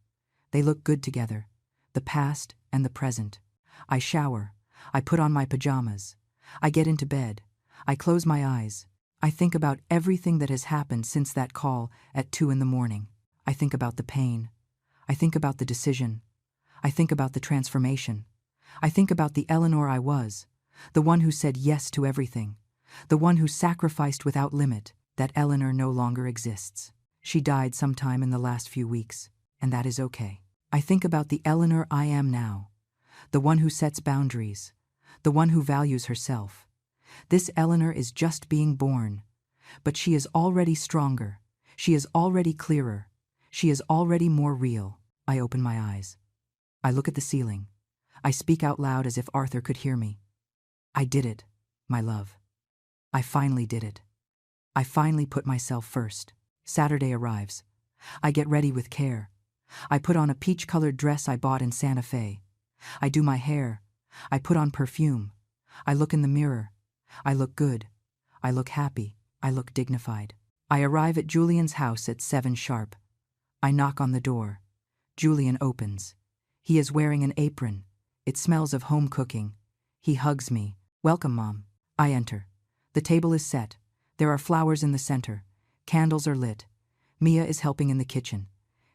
They look good together, the past and the present. I shower. I put on my pajamas. I get into bed. I close my eyes. I think about everything that has happened since that call at 2 in the morning. I think about the pain. I think about the decision. I think about the transformation. I think about the Eleanor I was, the one who said yes to everything, the one who sacrificed without limit. That Eleanor no longer exists. She died sometime in the last few weeks, and that is okay. I think about the Eleanor I am now, the one who sets boundaries, the one who values herself. This Eleanor is just being born, but she is already stronger. She is already clearer. She is already more real. I open my eyes. I look at the ceiling. I speak out loud as if Arthur could hear me. I did it, my love. I finally did it. I finally put myself first. Saturday arrives. I get ready with care. I put on a peach-colored dress I bought in Santa Fe. I do my hair. I put on perfume. I look in the mirror. I look good. I look happy. I look dignified. I arrive at Julian's house at 7 sharp. I knock on the door. Julian opens. He is wearing an apron. It smells of home cooking. He hugs me. Welcome, Mom. I enter. The table is set. There are flowers in the center. Candles are lit. Mia is helping in the kitchen.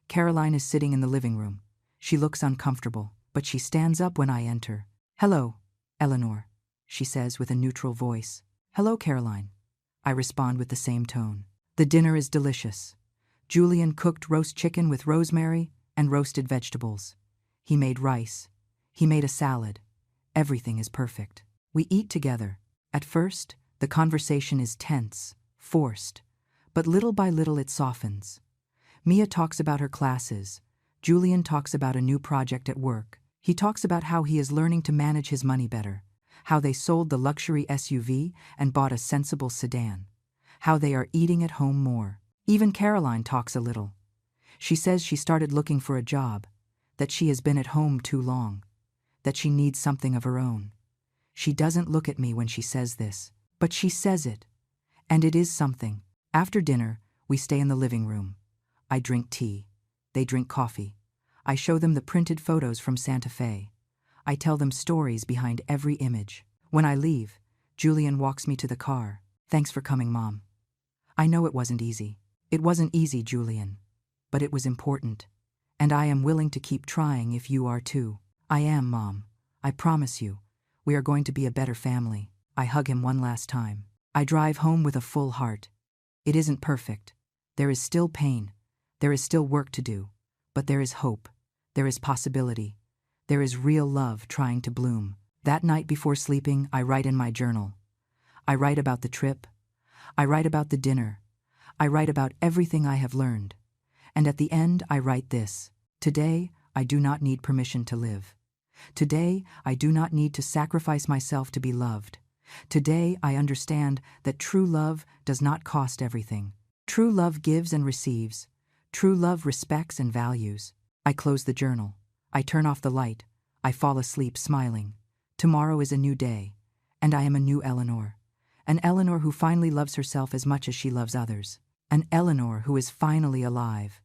Caroline is sitting in the living room. She looks uncomfortable, but she stands up when I enter. Hello, Eleanor, she says with a neutral voice. Hello, Caroline. I respond with the same tone. The dinner is delicious. Julian cooked roast chicken with rosemary and roasted vegetables. He made rice. He made a salad. Everything is perfect. We eat together. At first, the conversation is tense, forced, but little by little it softens. Mia talks about her classes. Julian talks about a new project at work. He talks about how he is learning to manage his money better, how they sold the luxury SUV and bought a sensible sedan, how they are eating at home more. Even Caroline talks a little. She says she started looking for a job, that she has been at home too long, that she needs something of her own. She doesn't look at me when she says this, but she says it, and it is something. After dinner, we stay in the living room. I drink tea. They drink coffee. I show them the printed photos from Santa Fe. I tell them stories behind every image. When I leave, Julian walks me to the car. Thanks for coming, Mom. I know it wasn't easy. It wasn't easy, Julian. But it was important. And I am willing to keep trying if you are too. I am, Mom. I promise you. We are going to be a better family. I hug him one last time. I drive home with a full heart. It isn't perfect. There is still pain. There is still work to do. But there is hope. There is possibility. There is real love trying to bloom. That night before sleeping, I write in my journal. I write about the trip. I write about the dinner. I write about everything I have learned. And at the end, I write this. Today, I do not need permission to live. Today, I do not need to sacrifice myself to be loved. Today, I understand that true love does not cost everything. True love gives and receives. True love respects and values. I close the journal. I turn off the light. I fall asleep smiling. Tomorrow is a new day, and I am a new Eleanor. An Eleanor who finally loves herself as much as she loves others. An Eleanor who is finally alive.